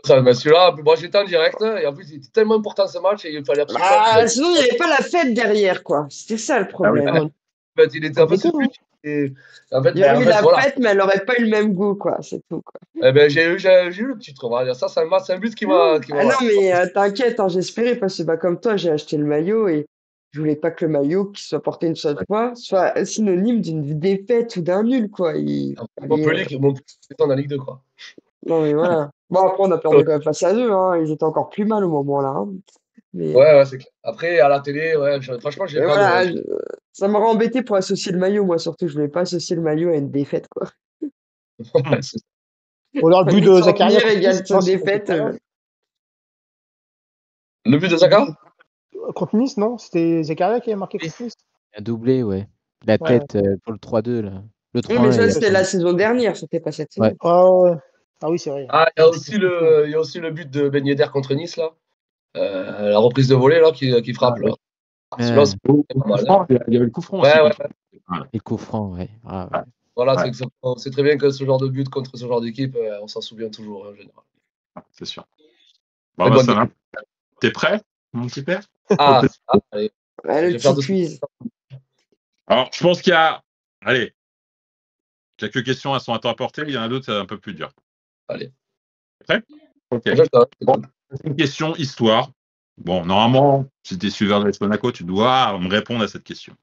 Ça, ben, celui-là, moi j'étais en direct et en plus il était tellement important ce match et il fallait absolument. Ah, sinon, il n'y avait pas la fête derrière, quoi. C'était ça le problème. En fait, il était en fait, ce but. Et, en fait, Il y aurait eu la voilà. fête, mais elle n'aurait pas eu le même goût, quoi. C'est tout, quoi. Eh ben, j'ai eu le petit trou. Ça, c'est un but qui m'a. Ah non, mais t'inquiète, hein, j'espérais parce que comme toi, j'ai acheté le maillot et je voulais pas que le maillot qui soit porté une seule fois soit synonyme d'une défaite ou d'un nul, quoi. Montpellier qui est en Ligue 2, quoi. Non, mais voilà. Bon, après, on a perdu quand même face à eux, hein. Ils étaient encore plus mal au moment-là. Hein. Mais... Ouais, c'est clair. Après, à la télé, ouais, franchement, j'ai pas voilà, ça m'aurait embêté pour associer le maillot, moi, surtout. Je voulais pas associer le maillot à une défaite, quoi. Ou alors le but de Zakaria égale sa défaite. Le but de Zaka contre Nice, non? C'était Zakaria qui avait marqué contre Nice. Un doublé, ouais. La tête pour le 3-2, là. Le 3-1, Oui, mais ça, c'était la saison dernière, c'était pas cette saison. Ouais. Ah oui, c'est vrai. Ah, il y a aussi le but de Ben Yedder contre Nice, là. La reprise de volée, là, qui frappe, là. Celui-là, c'est pas mal, hein. Il y avait le coup franc Ouais, aussi. ouais. Et le coup franc, ouais. Ah, ouais. Voilà, Ouais. c'est très bien que ce genre de but contre ce genre d'équipe, on s'en souvient toujours, en général. C'est sûr. Bon, bah, ça va. T'es prêt, mon petit père? Allez. Ouais, le petit quiz. Alors, je pense qu'il y a. Allez. Quelques questions, elles sont à t'apporter. Il y en a d'autres, c'est un peu plus dur. Allez. Prêt? Ok. Bon, une question histoire. Bon, normalement, si tu es suiveur de l'AS Monaco, tu dois me répondre à cette question.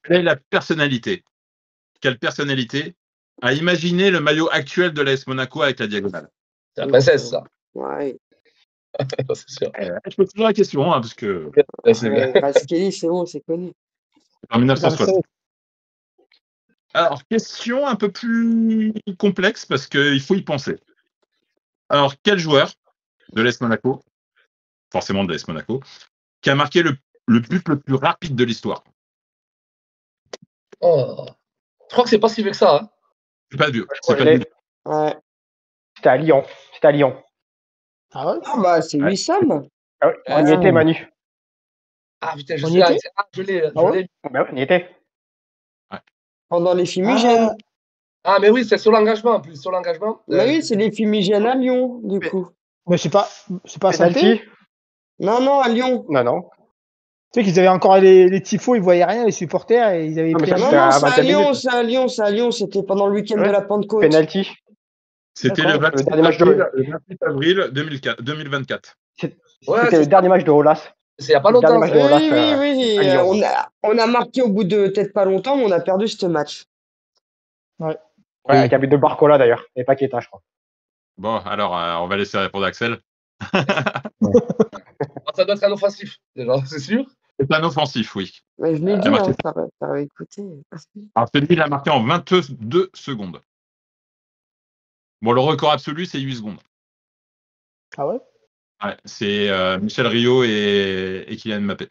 Quelle est la personnalité? Quelle personnalité a imaginé le maillot actuel de l'AS Monaco avec la diagonale? C'est la princesse, ça. Ouais. C'est sûr. Je pose toujours la question, hein, parce que. Pasquelli, c'est bon, c'est connu. En 1960. Alors, question un peu plus complexe parce qu'il faut y penser. Alors, quel joueur de l'AS Monaco, forcément de l'AS Monaco, qui a marqué le but le plus rapide de l'histoire? Oh. Je crois que c'est pas si vieux que ça. Hein. C'est pas vieux. Ouais. C'était à Lyon. Ah ouais? Ah bah, c'est Wissam. Ah ouais, on y était, Manu. Ah putain, je On sais. y était Je l'ai. Ah ouais? Bah ouais, on y était. Pendant les fumigènes. Ah, mais oui, c'est sur l'engagement, en plus. Sur l'engagement. Bah oui, c'est les fumigènes à Lyon, du coup. Mais c'est pas Penalty? Saint-Étienne. Non, à Lyon. Non. Tu sais qu'ils avaient encore les tifos, ils voyaient rien, les supporters, et ils avaient Non, mais pris ça, un. Non, c'était c'est à à 21 Lyon, minutes. c'est à Lyon. C'était pendant le week-end de la Pentecôte. Penalty. C'était le D'accord. 28 dernier match avril 2024. C'était le dernier match de Olas. C'est il n'y a pas Le longtemps. dernier match de Olas. Oui. à Lyon. On a marqué au bout de peut-être pas longtemps, mais on a perdu ce match. Ouais, avec un but de Barcola d'ailleurs, et pas Keita, je crois. Bon, alors, on va laisser répondre Axel. Ça doit être un offensif, déjà, c'est sûr. C'est un offensif, oui. Mais je l'ai dit, hein, t'aurais écouté. Alors, celui il a marqué en 22 secondes. Bon, le record absolu, c'est 8 secondes. Ah ouais? Ouais, c'est Michel Rio et Kylian Mbappé.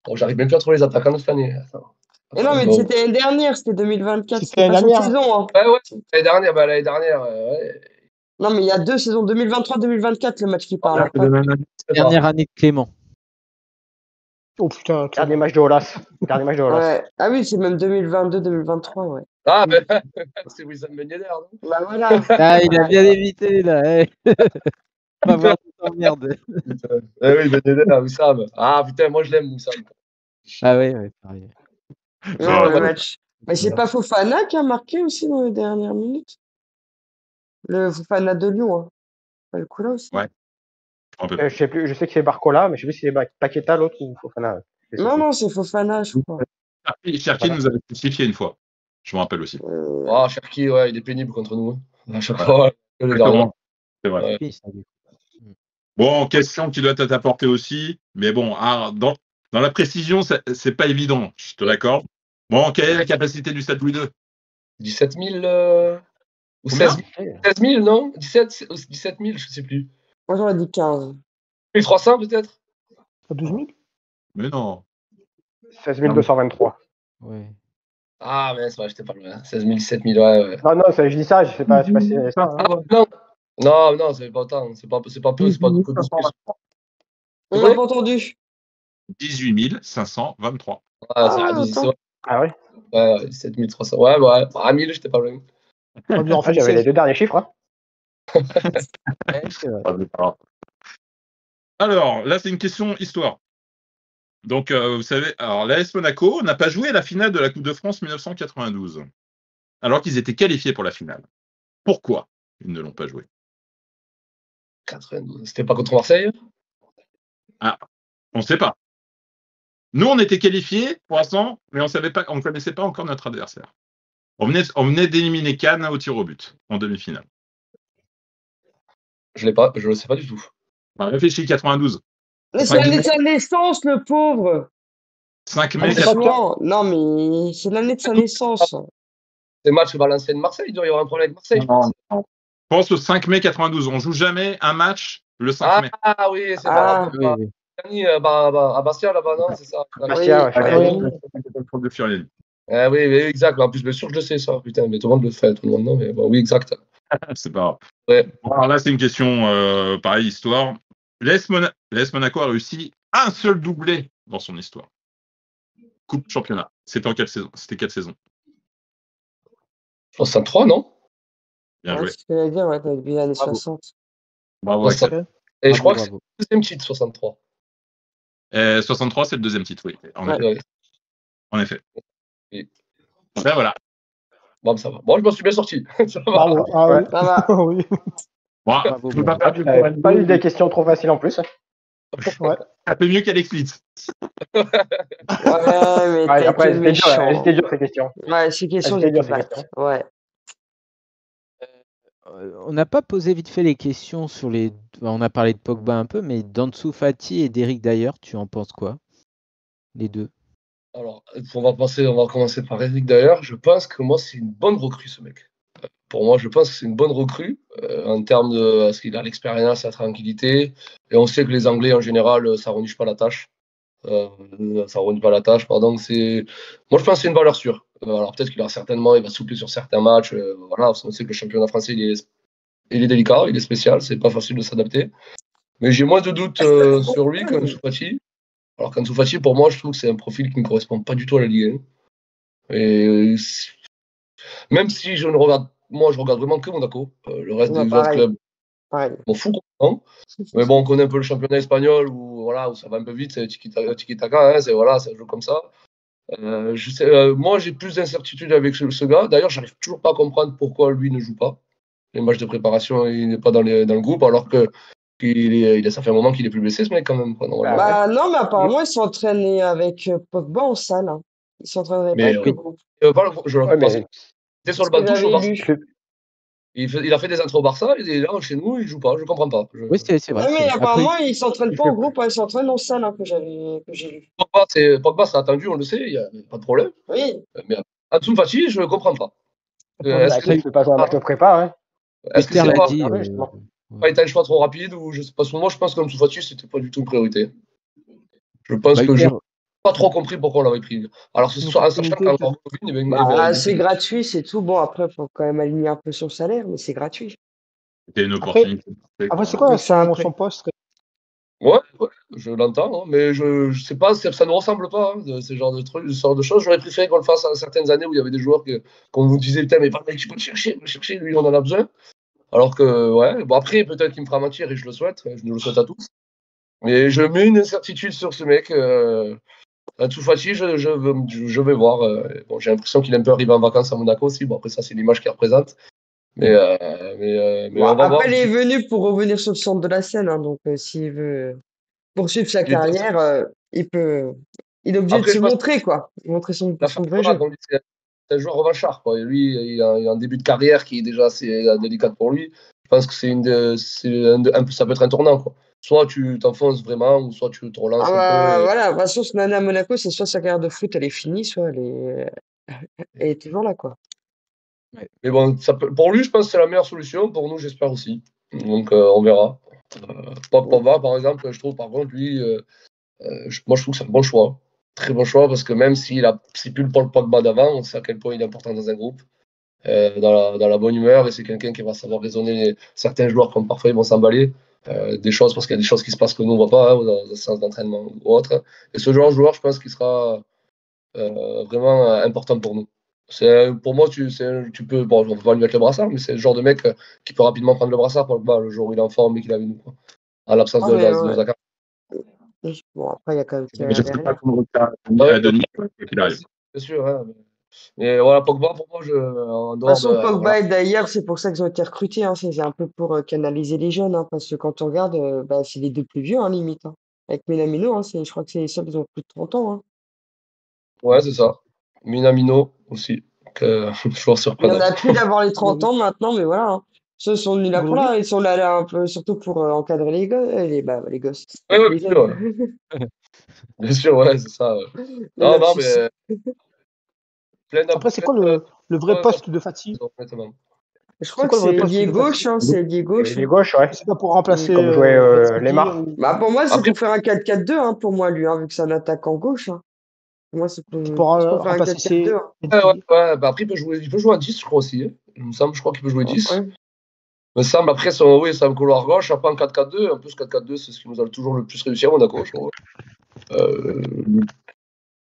Bon, j'arrive même plus à trouver les attaquants de cette année. Attends. Mais non, mais Bon. c'était l'année dernière, c'était 2024, C'était c'était pas l'année cette dernière. saison. Hein. Ouais, l'année dernière, ouais. Non, mais il y a 2 saisons, 2023-2024, le match qui parle. hein, pas- Dernière année de Clément. Oh putain, Dernier match de Olas. Dernier match de Olas. Ouais. Ah oui, c'est même 2022-2023, ouais. Ah, mais c'est Wissam Ben Yedder, non? Bah voilà. Ah, il a bien évité, là. On va voir toute merde. Eh oui, Ben Yedder, Wissam. Ah putain, moi je l'aime, Wissam. Ah ouais, pareil. Non, le Ouais. match. Mais c'est pas Fofana qui a marqué aussi dans les dernières minutes? Le Fofana de Lyon, hein. Pas le coup là aussi. Ouais. Je me rappelle. Je sais plus, je sais que c'est Barcola, mais je sais plus si c'est Paqueta l'autre ou Fofana. Je sais Non, plus. non, c'est Fofana, je crois. Cherki Voilà. nous avait spécifié une fois. Je me rappelle aussi. Ah, Cherki, ouais, il est pénible contre nous. Hein. À chaque Ouais. fois, le dernier. Exactement. C'est vrai. Ouais. Oui, ça, du coup. Bon, question qui doit être apportée aussi, mais bon, dans la précision, c'est pas évident, je te l'accorde. Bon, quelle est la capacité du Stade Louis II? 17 000 ou Combien 16 000, non? 17 000, je sais plus. Moi, j'aurais dit 15. 1300 peut-être? À 12 000. Mais non. 16 223. Ouais. Ah, mais c'est vrai, j'étais pas loin. 16 000, 17 000, ouais. Non, non, je dis ça, je sais pas si c'est ça. Hein. Ah, non, c'est pas autant. C'est pas peu, c'est pas beaucoup plus. On vrai n'a pas entendu. 18 523. Ah, c'est Ah, abusé, attends. Ah ouais. ouais, 17 300. Ouais. À 1000, j'étais pas loin. On dit en fait J'avais les 16. deux derniers chiffres. Hein. Ouais, c'est vrai. Alors, là, c'est une question histoire. Donc, vous savez, alors l'AS Monaco n'a pas joué à la finale de la Coupe de France 1992, alors qu'ils étaient qualifiés pour la finale. Pourquoi ils ne l'ont pas joué? 92. C'était pas contre Marseille? On ne sait pas. Nous, on était qualifiés pour l'instant, mais on ne connaissait pas encore notre adversaire. On venait d'éliminer Cannes au tir au but en demi-finale. Je l'ai pas, je le sais pas du tout. On a réfléchi 92. Mais c'est l'année de sa naissance, le pauvre. 5 Ah, mai mais 92. souvent. Non, mais c'est l'année de sa naissance. C'est le match Valenciennes-Marseille, il doit y avoir un problème avec Marseille, je pense. Je pense au 5 mai 92. On joue jamais un match le 5 mai. Ah oui, c'est Ah. pas Oui. à Bastia là-bas, non? C'est ça. Bastia, ouais, Oui. De Furiani. Oui, exact. En plus, bien sûr que je le sais ça. Putain, mais tout le monde le fait, tout le monde non, mais bon, oui, exact. C'est pas grave. Ouais. Bon, alors là, c'est une question, pareil, histoire. L'AS Monaco a réussi un seul doublé dans son histoire. Coupe championnat. C'était en quelle saison? C'était quelle saison? 63, non? Bien Ouais, joué. c'est ce que j'allais dire, ouais, depuis les années Bravo. 60. Bravo, Ouais, Axel. Et je crois que c'est Bravo. le deuxième titre, 63. 63, c'est le deuxième titre, oui. En Ouais. effet. Ouais. En effet. Oui. Ben voilà. Bon, ça va. Bon, je m'en suis bien sorti. Ça va. Bravo. Ah Ouais. oui. Ça va. Oui. Bon, Bravo, je peux pas bravo. faire T'avais pas eu des questions trop faciles en plus. Ouais. Ça fait mieux qu'Alex Litz. Ouais, mais Ouais, t'as après, été c'était dur méchant. ces questions. Ouais, ces questions, C'était dur, j'étais ces bête. questions. Ouais. On n'a pas posé vite fait les questions sur les. On a parlé de Pogba un peu, mais d'Ansu Fati et d'Eric Dyer, tu en penses quoi? Les deux. Alors, on va commencer par Eric d'ailleurs. Je pense que moi, c'est une bonne recrue, ce mec. Pour moi, je pense que c'est une bonne recrue en termes de. Parce qu'il a l'expérience, la tranquillité. Et on sait que les Anglais, en général, ça ne renifle pas la tâche. Moi, je pense que c'est une valeur sûre. Alors, peut-être qu'il va souffler sur certains matchs. Voilà, on sait que le championnat français, il est délicat, il est spécial, c'est pas facile de s'adapter. Mais j'ai moins de doutes sur lui qu'Ansu Fati. Alors qu'Ansu Fati, pour moi, je trouve que c'est un profil qui ne correspond pas du tout à la Ligue 1. Et même si je regarde vraiment que Monaco. Le reste Ouais, des autres pareil. clubs, Pareil. m'en fous complètement. Mais bon, on connaît un peu le championnat espagnol où ça va un peu vite, c'est tiki-taka, hein, ça joue comme ça. Moi, j'ai plus d'incertitude avec ce gars. D'ailleurs, j'arrive toujours pas à comprendre pourquoi lui ne joue pas. Les matchs de préparation, il n'est pas dans le groupe, alors que ça fait un moment qu'il est plus blessé, ce mec, quand même. Normalement. Bah non, mais apparemment, ils s'entraînaient avec Pogba en salle. Hein. Ils s'entraîneraient pas Mais avec le groupe. Ouais, mais C'était sur le Ce que banc touche au j'avais Barça. lu. Il a fait des intros au Barça, et là, chez nous, il joue pas. Je comprends pas. Oui, c'est vrai. Ouais, mais Après, apparemment, ils s'entraînent pas en groupe, hein, ils s'entraînent en salle, hein, que j'ai lu. Pogba, c'est attendu, on le sait, il n'y a pas de problème. Oui. Mais Ansu Fati, je ne comprends pas. est-ce que tu peux pas jouer un match de prépa, hein? Est-ce que Peter c'est l'a pas, dit. pas été un choix trop rapide ou je sais pas. Moi, je pense qu'Ansu Fati, c'était pas du tout une priorité. Je pense Bah, que Hutter, pas trop compris pourquoi on l'avait pris. Alors, Une en sachant opportunité, qu'en Covid, Bah, c'est gratuit, c'est tout. Bon, après, faut quand même aligner un peu son salaire, mais c'est gratuit. C'était une Après, opportunité. après c'est quoi Donc, ça a un son, prix. son poste? Ouais, je l'entends, hein, mais je sais pas, ça ne ressemble pas, hein, ce genre de trucs, ce genre de choses. J'aurais préféré qu'on le fasse à certaines années où il y avait des joueurs qu'on vous disait, putain, mais mec, tu peux le chercher, lui, on en a besoin. Alors que, ouais, bon, après, peut-être qu'il me fera mentir et je le souhaite, je nous le souhaite à tous. Mais je mets une incertitude sur ce mec. Ansu Fati, je vais voir. Bon, j'ai l'impression qu'il est un peu arrivé en vacances à Monaco aussi. Bon, après, ça, c'est l'image qu'il représente. Mais Bon, on va voir. après, il est venu pour revenir sur le centre de la scène, hein, donc s'il veut poursuivre sa Il est- carrière, il peut. Il est obligé de Après, se je pense montrer, quoi. Montrer la son fin, vrai voilà, jeu. comme dit, c'est un joueur revanchard, quoi. Et lui, il a un début de carrière qui est déjà assez délicat pour lui. Je pense que ça peut être un tournant, quoi. Soit tu t'enfonces vraiment, ou soit tu te Ah relances un peu. bah voilà, de toute façon, cette année à Monaco, c'est soit sa carrière de foot, elle est finie, soit elle est toujours là, quoi. Mais bon, pour lui, je pense que c'est la meilleure solution. Pour nous, j'espère aussi. Donc, on verra. Pogba, par exemple, je trouve, par contre, lui, moi, je trouve que c'est un bon choix. Très bon choix, parce que même c'est plus le Paul Pogba d'avant, on sait à quel point il est important dans un groupe, dans la bonne humeur, et c'est quelqu'un qui va savoir raisonner certains joueurs comme parfois ils vont s'emballer. Des choses, parce qu'il y a des choses qui se passent que nous, on ne voit pas, hein, dans un sens d'entraînement ou autre. Et ce genre de joueur, je pense qu'il sera vraiment important pour nous. Pour moi, tu peux, bon, on va pas lui mettre le brassard, mais c'est le genre de mec qui peut rapidement prendre le brassard pour le jour où il est en forme et qu'il est avec nous, quoi. À l'absence Ah, de, mais de Zaka. bon, après, il y a quand même Mais je Thierry sais pas derrière. comment on va Ouais, à Denis, quoi qu'il arrive. bien sûr, hein, mais voilà, Pogba, pour moi, en De toute dehors façon, de. Pogba Voilà. et d'ailleurs, c'est pour ça qu'ils ont été recrutés, hein. C'est un peu pour canaliser les jeunes, hein, parce que quand on regarde, bah, c'est les deux plus vieux, hein, limite. Hein. Avec Minamino, hein, je crois que c'est les seuls qui ont plus de 30 ans. Hein. Ouais, c'est ça. Minamino aussi, joueur Il y en surprenant. a plus d'avoir les 30 ans maintenant, mais voilà. Hein. Ceux sont venus là pour Golovin? là. Ils sont là un peu, surtout pour encadrer les gosses, les gosses, Ouais, ouais, les bien sûr, jeunes. ouais. Bien sûr, ouais, c'est ça. Le Non, non, lapsus. mais Après, c'est quoi le vrai poste de Fati? honnêtement. Je C'est crois que quoi le vrai c'est poste ailier de gauche, Fati? hein, c'est ailier gauche. Il est Hein. gauche, ouais. C'est pas pour remplacer Comme jouait Inzaghi Lemar. ou... Bah, pour moi, c'est Après, pour faire un 4-4-2, hein, pour moi, lui, hein, vu que c'est un attaquant gauche. Hein. Pour moi, c'est C'est plus pour pour faire un remplacer 4-4-2. Hein. ouais. Bah, après, il peut jouer à 10, je crois aussi, hein. Il me semble, je crois qu'il peut jouer 10. Ouais. Il me semble, après, oui, c'est un couloir gauche, après en 4-4-2. En plus, 4-4-2, c'est ce qui nous a toujours le plus réussi à Monaco, je trouve. Euh,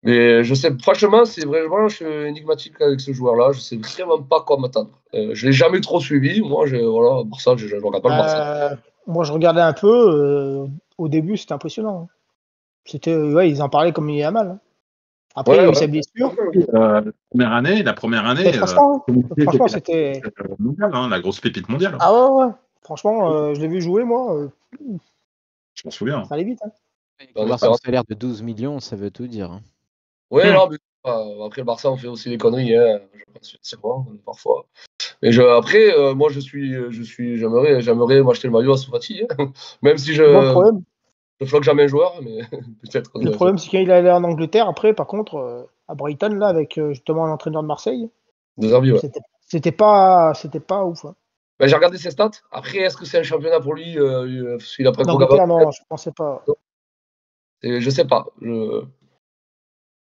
mais je sais, franchement, c'est vraiment, je suis énigmatique avec ce joueur-là. Je sais vraiment pas quoi m'attendre. Je l'ai jamais trop suivi. Moi, voilà, Barça, je regarde pas le Barça. Moi, je regardais un peu. Au début, c'était impressionnant. Hein. Ouais, ils en parlaient comme il y a mal. Hein. Après, il y a eu sa blessure. La première année, Mais franchement, c'était. mondiale, hein, la grosse pépite mondiale. Ah ouais. Franchement, je l'ai vu jouer, moi. Je m'en souviens. Ça allait vite. Hein. Avoir son salaire de 12 millions, ça veut tout dire. Hein. Ouais, non, mais après le Barça, on fait aussi des conneries, hein, c'est bon, parfois. Mais après, moi, j'aimerais m'acheter le maillot à Soufati, hein. Même si je floque jamais un joueur, mais peut-être. Le problème, c'est qu'il allait en Angleterre. Après, par contre, à Brighton, là, avec justement l'entraîneur de Marseille, De Zerbi, ouais. c'était pas ouf. Hein. Ben, j'ai regardé ses stats. Après, est-ce que c'est un championnat pour lui s'il a pris En Angleterre, non, je pensais pas. Je sais pas.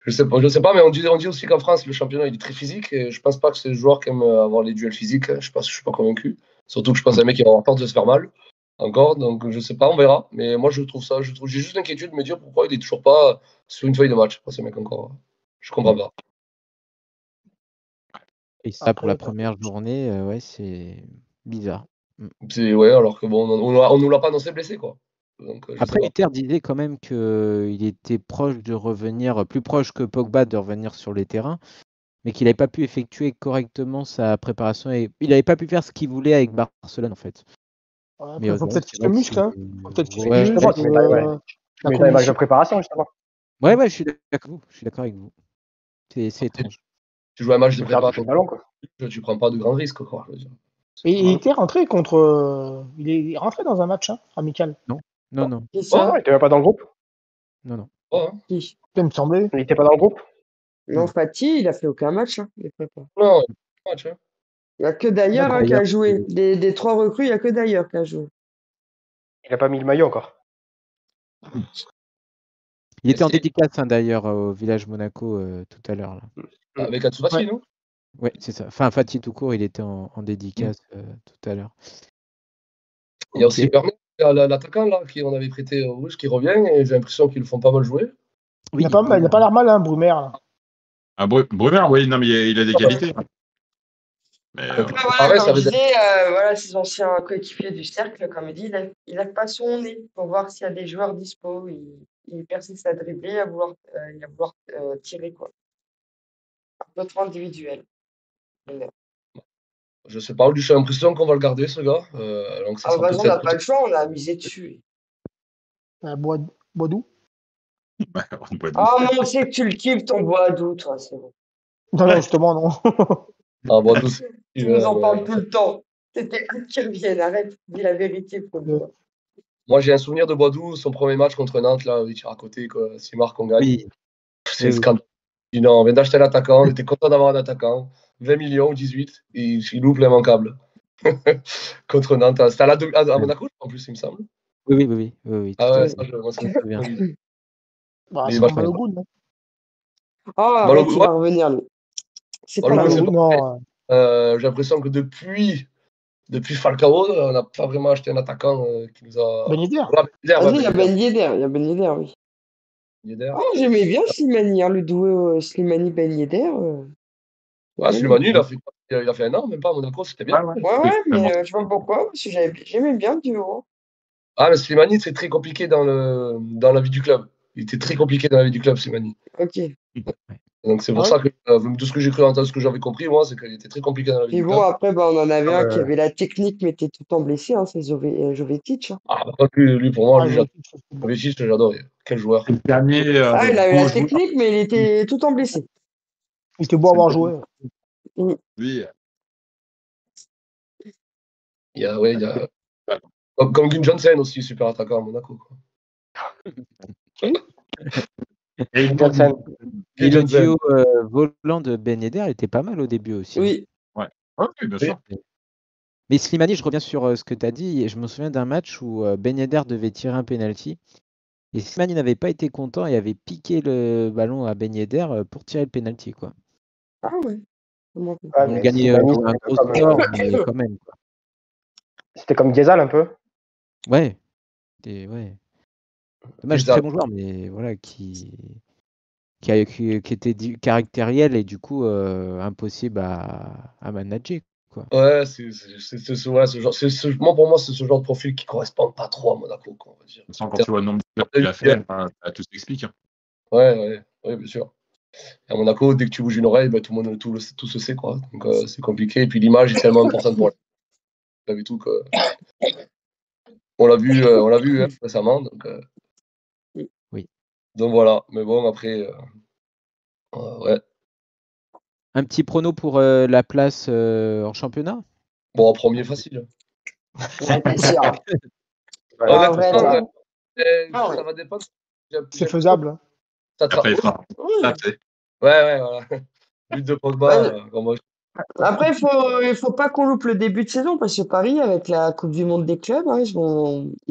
Je sais pas, mais on dit aussi qu'en France, le championnat il est très physique. Et je pense pas que c'est le joueur qui aime avoir les duels physiques. Je suis pas convaincu. Surtout que je pense à un mec qui va avoir peur de se faire mal. Encore, donc je sais pas, on verra. Mais moi, j'ai juste l'inquiétude de me dire pourquoi il est toujours pas sur une feuille de match. Ce mec encore. Je comprends pas. Et ça, pour la première journée, ouais, c'est bizarre. Ouais, alors que bon, on nous l'a pas annoncé blessé, quoi. Donc, Après, Inter disait quand même qu'il était proche de revenir, plus proche que Pogba de revenir sur les terrains, mais qu'il n'avait pas pu effectuer correctement sa préparation et il n'avait pas pu faire ce qu'il voulait avec Barcelone en fait. Ouais, Mais faut peut-être qu'il se muscle. Hein. Faut peut-être qu'il se ouais, muscle. Mais dans les matchs de préparation, justement. Ouais, je suis d'accord avec vous. C'est étrange. Tu joues un match de préparation, tu prends pas de grands risques, quoi. Je veux dire. Et il était rentré contre. Il est rentré dans un match amical. Non. Qui ça? Il était même pas dans le groupe. Non. Ouais, hein. Qui? Il me semblait. Il était pas dans le groupe. Non, Fati, il a fait aucun match. Hein, les prépas. Non, match, hein. Il n'y a que d'ailleurs hein, qui a D'ailleurs, joué. Des trois recrues, il n'y a que d'ailleurs qui a joué. Il a pas mis le maillot encore. Il était en C'est- dédicace d'ailleurs au Village Monaco tout à l'heure. Là. Avec Ansu Fati, Ouais. non? Ouais, c'est ça. Enfin, Fati tout court, il était en dédicace tout à l'heure. Il y a Ok. aussi Bernard, l'attaquant là, qui on avait prêté au Rouge, qui revient, et j'ai l'impression qu'ils le font pas mal jouer. Oui, Il n'a pas l'air mal, hein, Brumer. Là. Ah, Brumer, oui, non, mais il a des qualités. Mais, Donc, Après, voilà, pareil, comme ça je risque disais, voilà, ses anciens coéquipiers du cercle, comme il dit, il a pas son nez pour voir s'il y a des joueurs dispo. Il persiste à dribbler, à vouloir tirer, quoi. Un peu trop individuel. Je sais pas, j'ai l'impression qu'on va le garder, ce gars. Donc ça Ah, de sera toute façon, on n'a peut-être. pas le choix, on a misé dessus. Boidou. ouais, on peut Ah, mais on sait que tu le kiffes, ton Boadou, toi, c'est bon. Non, justement, non. Ah, bon, tous. Tu nous en parles tout le temps. C'était hâte qu'ils reviennent, arrête, dis la vérité pour une fois. Moi, j'ai un souvenir de Boadou, son premier match contre Nantes, là, il tire à côté, quoi. S'il marque, on gagne. Oui. C'est Oui, scandaleux. Il dit non, on vient d'acheter l'attaquant, on était content d'avoir un attaquant. 20 millions ou 18, et il loupe l'immanquable. Contre Nantes. C'était à Monaco, en plus, il me semble. Oui, tout Ah à ouais, fait. ça, moi, ça Je me souviens. Bah, Il est c'est comme vachement Balogun. Hein. Ah, Balogun, arrête, il va revenir, lui. C'est pas Balogun, grave. c'est Balogun, non. J'ai l'impression que depuis Falcao, on n'a pas vraiment acheté un attaquant qui nous a. Ben Yedder. Voilà, Ah, Ben si, il y a Yedder. Ben Yedder, il y a Ben Yedder, oui. Ben Yedder. Oh, j'aimais bien Slimani, hein, le duo Slimani Ben Yedder. Ah, Ouais, Slimani, il a fait un an, même pas à Monaco, c'était bien. ouais, mais je sais pas pourquoi, parce que j'aimais bien le duo. Ah, mais Slimani, c'est très compliqué dans la vie du club. Il était très compliqué dans la vie du club, Slimani. Ok. Donc c'est pour Ah ça que, de ce que j'ai cru entendre, ce que j'avais compris, moi, c'est qu'il était très compliqué dans la vie Et du bon, club. après, bah, on en avait Ah, un qui avait la technique, mais était tout le temps blessé, hein, c'est Jovetic. Hein. Ah, par contre, lui, pour moi, Ouais, lui, Jovetic, j'adore. Quel joueur. le dernier. Ah, il avait beau la joueur. technique, mais il était tout le temps blessé. il était beau à avoir joué. Oui. Il y a comme Gun Johnson aussi, super attaquant à Monaco. Quoi. Et Johnson. Et le Johnson. duo volant de Ben Yedder était pas mal au début aussi. Oui. Oui, bien sûr. Mais Slimani, je reviens sur ce que tu as dit. Et je me souviens d'un match où Ben Yedder devait tirer un penalty. Et Slimani n'avait pas été content et avait piqué le ballon à Ben Yedder pour tirer le penalty. Quoi. Ah ouais. Comment on fait Ouais, On mais gagnait Slimani, un c'était gros comme, score, mais quand même. Quoi. c'était comme Ghezal un peu. Ouais. Ouais. Dommage, Ghezal. très bon joueur, mais voilà, qui était caractériel et du coup impossible à manager. Quoi. Ouais, c'est ce genre. Moi, pour moi, c'est ce genre de profil qui correspond pas trop à Monaco, quoi, on va dire. Quand tu vois le nombre de clubs qu'il a fait, tout s'explique. Hein. Ouais, bien sûr. Et à Monaco, dès que tu bouges une oreille, tout le monde tout se sait, quoi. Donc c'est compliqué. Et puis l'image est tellement importante pour lui. Tout que on l'a vu récemment. Donc, Oui. Donc voilà. Mais bon, après, ouais. Un petit prono pour la place en championnat. Bon, en premier, facile. Ouais, t'es sûr. Ouais. En vrai, Honnêtement, Ah ouais. ça va dépendre. C'est faisable. Hein. Après, il fera. Oui. Ah, c'est- Ouais, voilà. But de Pogba. Moi, Après, il faut pas qu'on loupe le début de saison parce que Paris, avec la Coupe du Monde des clubs, hein, ils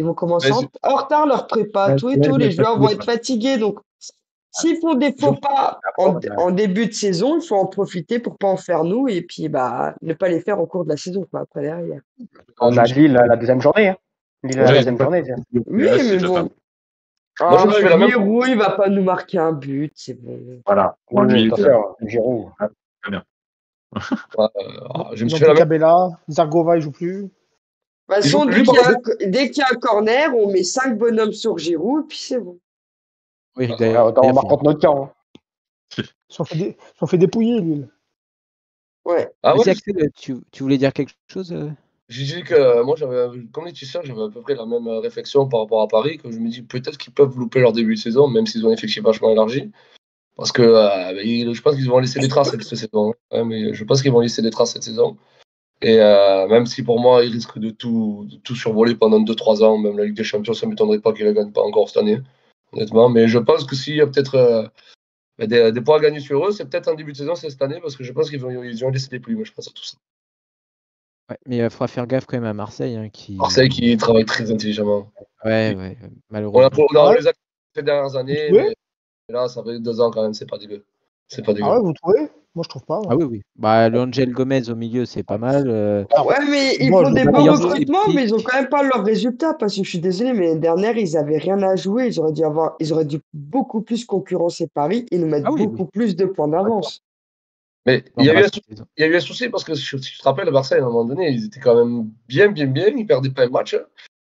vont commencer Mais en retard leur prépa, tout et tout. Les joueurs vont être fatigués. Donc, s'ils font des faux pas en début de saison, il faut en profiter pour pas en faire nous et puis ne pas les faire au cours de la saison, quoi, après derrière. On a Lille à la deuxième journée. Hein. Lille à la Ouais, deuxième journée. Tiens. Oui, c'est mais déjà pas bon. mal. Moi, je fais la même. Giroud, il va pas nous marquer un but, c'est bon. Voilà. Oui, Lui, tout à fait. Giroud. Je me Ils ont suis fait la plus même. Cabella. Zargova, il joue plus. De toute façon, Ils jouent dès qu'il y a un corner, on met 5 bonhommes sur Giroud et puis c'est bon. Oui, Ah, d'ailleurs, Autant on marque contre notre camp. Hein. Ils sont fait dépouiller, Lille. Ouais. Ah ouais, Vas-y, Axel, tu voulais dire quelque chose j'ai dit que moi, comme les tisseurs, j'avais à peu près la même réflexion par rapport à Paris, que je me dis peut-être qu'ils peuvent louper leur début de saison, même s'ils ont un effectif vachement élargi. Parce que je pense qu'ils vont laisser des traces cette saison. Ouais, mais je pense qu'ils vont laisser des traces cette saison. Et même si pour moi, ils risquent de tout survoler pendant 2-3 ans, même la Ligue des Champions, ça ne m'étonnerait pas qu'ils ne la gagnent pas encore cette année, honnêtement. Mais je pense que s'il y a peut-être des points à gagner sur eux, c'est peut-être en début de saison, c'est cette année, parce que je pense qu'ils vont laisser des plumes, je pense à tout ça. Ouais, mais il faudra faire gaffe quand même à Marseille. Marseille qui travaille très intelligemment. Ouais, On malheureusement. a les ces dernières années, Oui. mais Et là, ça fait 2 ans quand même, c'est pas dégueu. C'est pas dégueu. Ah ouais, vous trouvez? Moi, je trouve pas. Ah oui, oui. Bah, le Angel Gomez au milieu, c'est pas mal. Ouais, mais ils Moi, font je des le bons vois bien. recrutements, mais ils ont quand même pas leurs résultats parce que je suis désolé, mais l'année dernière, ils avaient rien à jouer. Ils auraient dû beaucoup plus concurrencer Paris et nous mettre Ah oui, beaucoup plus de points d'avance. Mais On il y a eu verra un cette saison. Il y a eu un souci parce que si tu te rappelles, Marseille, à un moment donné, ils étaient quand même bien, ils perdaient pas un match.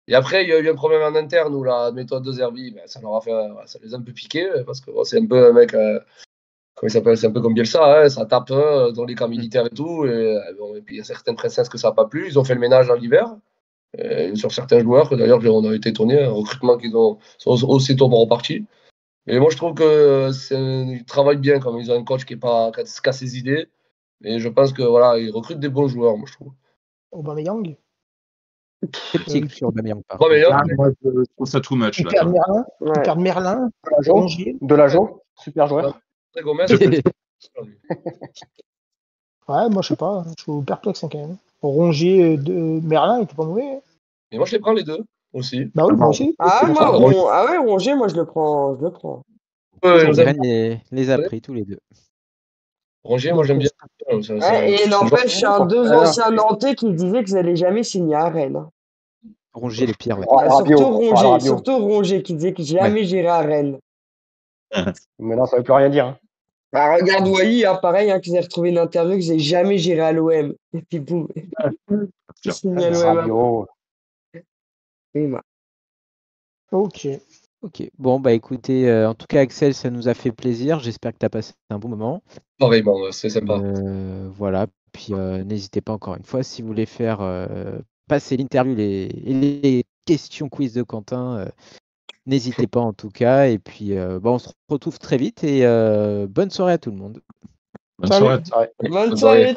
Et après, il y a eu un problème en interne où la méthode de Zerbi, ben, ça leur a fait, ça les a un peu piqués parce que bon, c'est un peu un mec, comment il s'appelle, c'est un peu comme Bielsa, hein, ça tape dans les camps militaires et tout. Et puis il y a certaines princesses que ça n'a pas plu. Ils ont fait le ménage en l'hiver sur certains joueurs. Que d'ailleurs, on a été étonnés, un recrutement qu'ils ont sont aussitôt repartis. Mais moi, je trouve que ils travaillent bien, comme ils ont un coach qui a ses idées. Et je pense que voilà, ils recrutent des bons joueurs, moi je trouve. Aubameyang. Sceptique sur Aubameyang, par Ouais, mais contre. là, Moi, je trouve ça too much. Ils Là, perdent quand même. Merlin. Ils Ouais. perdent Merlin. Delageau, Rongier. Delageau, super joueur. Gomez, Ouais, moi, je sais pas. Je suis perplexe hein, quand même. Rongier, Merlin, il était pas mauvais. Hein. mais moi je les prends les deux aussi. Bah oui, moi aussi. Ah, C'est moi, pour ça. Ah ouais, Rongier, moi, je le prends. Je le prends. Vous aimez Rennes les a pris tous les deux. Rongier, moi j'aime bien. Ouais, et n'empêche, c'est un deux anciens Nantais qui disaient qu'ils n'allaient jamais signer à Rennes. Hein. Rongier, les pires, ouais. Ouais, Rabiot. Surtout Rongier qui disait que jamais j'irai à Rennes. Mais non, ça veut plus rien dire. Hein. Bah, regarde Wally, hein, pareil, hein, qu'ils aient retrouvé une interview, qu'ils n'aient jamais j'irai à l'OM. Et puis boum. Qui signe à l'OM. Rabiot. Oui, bah. Ok. Ok. Bon, bah écoutez, en tout cas, Axel, ça nous a fait plaisir. J'espère que tu as passé un bon moment. Pareillement, c'est sympa. Voilà. Puis n'hésitez pas encore une fois, si vous voulez faire passer l'interview et les questions quiz de Quentin, n'hésitez pas en tout cas. Et puis, on se retrouve très vite et bonne soirée à tout le monde. Bonne soirée. Bonne soirée.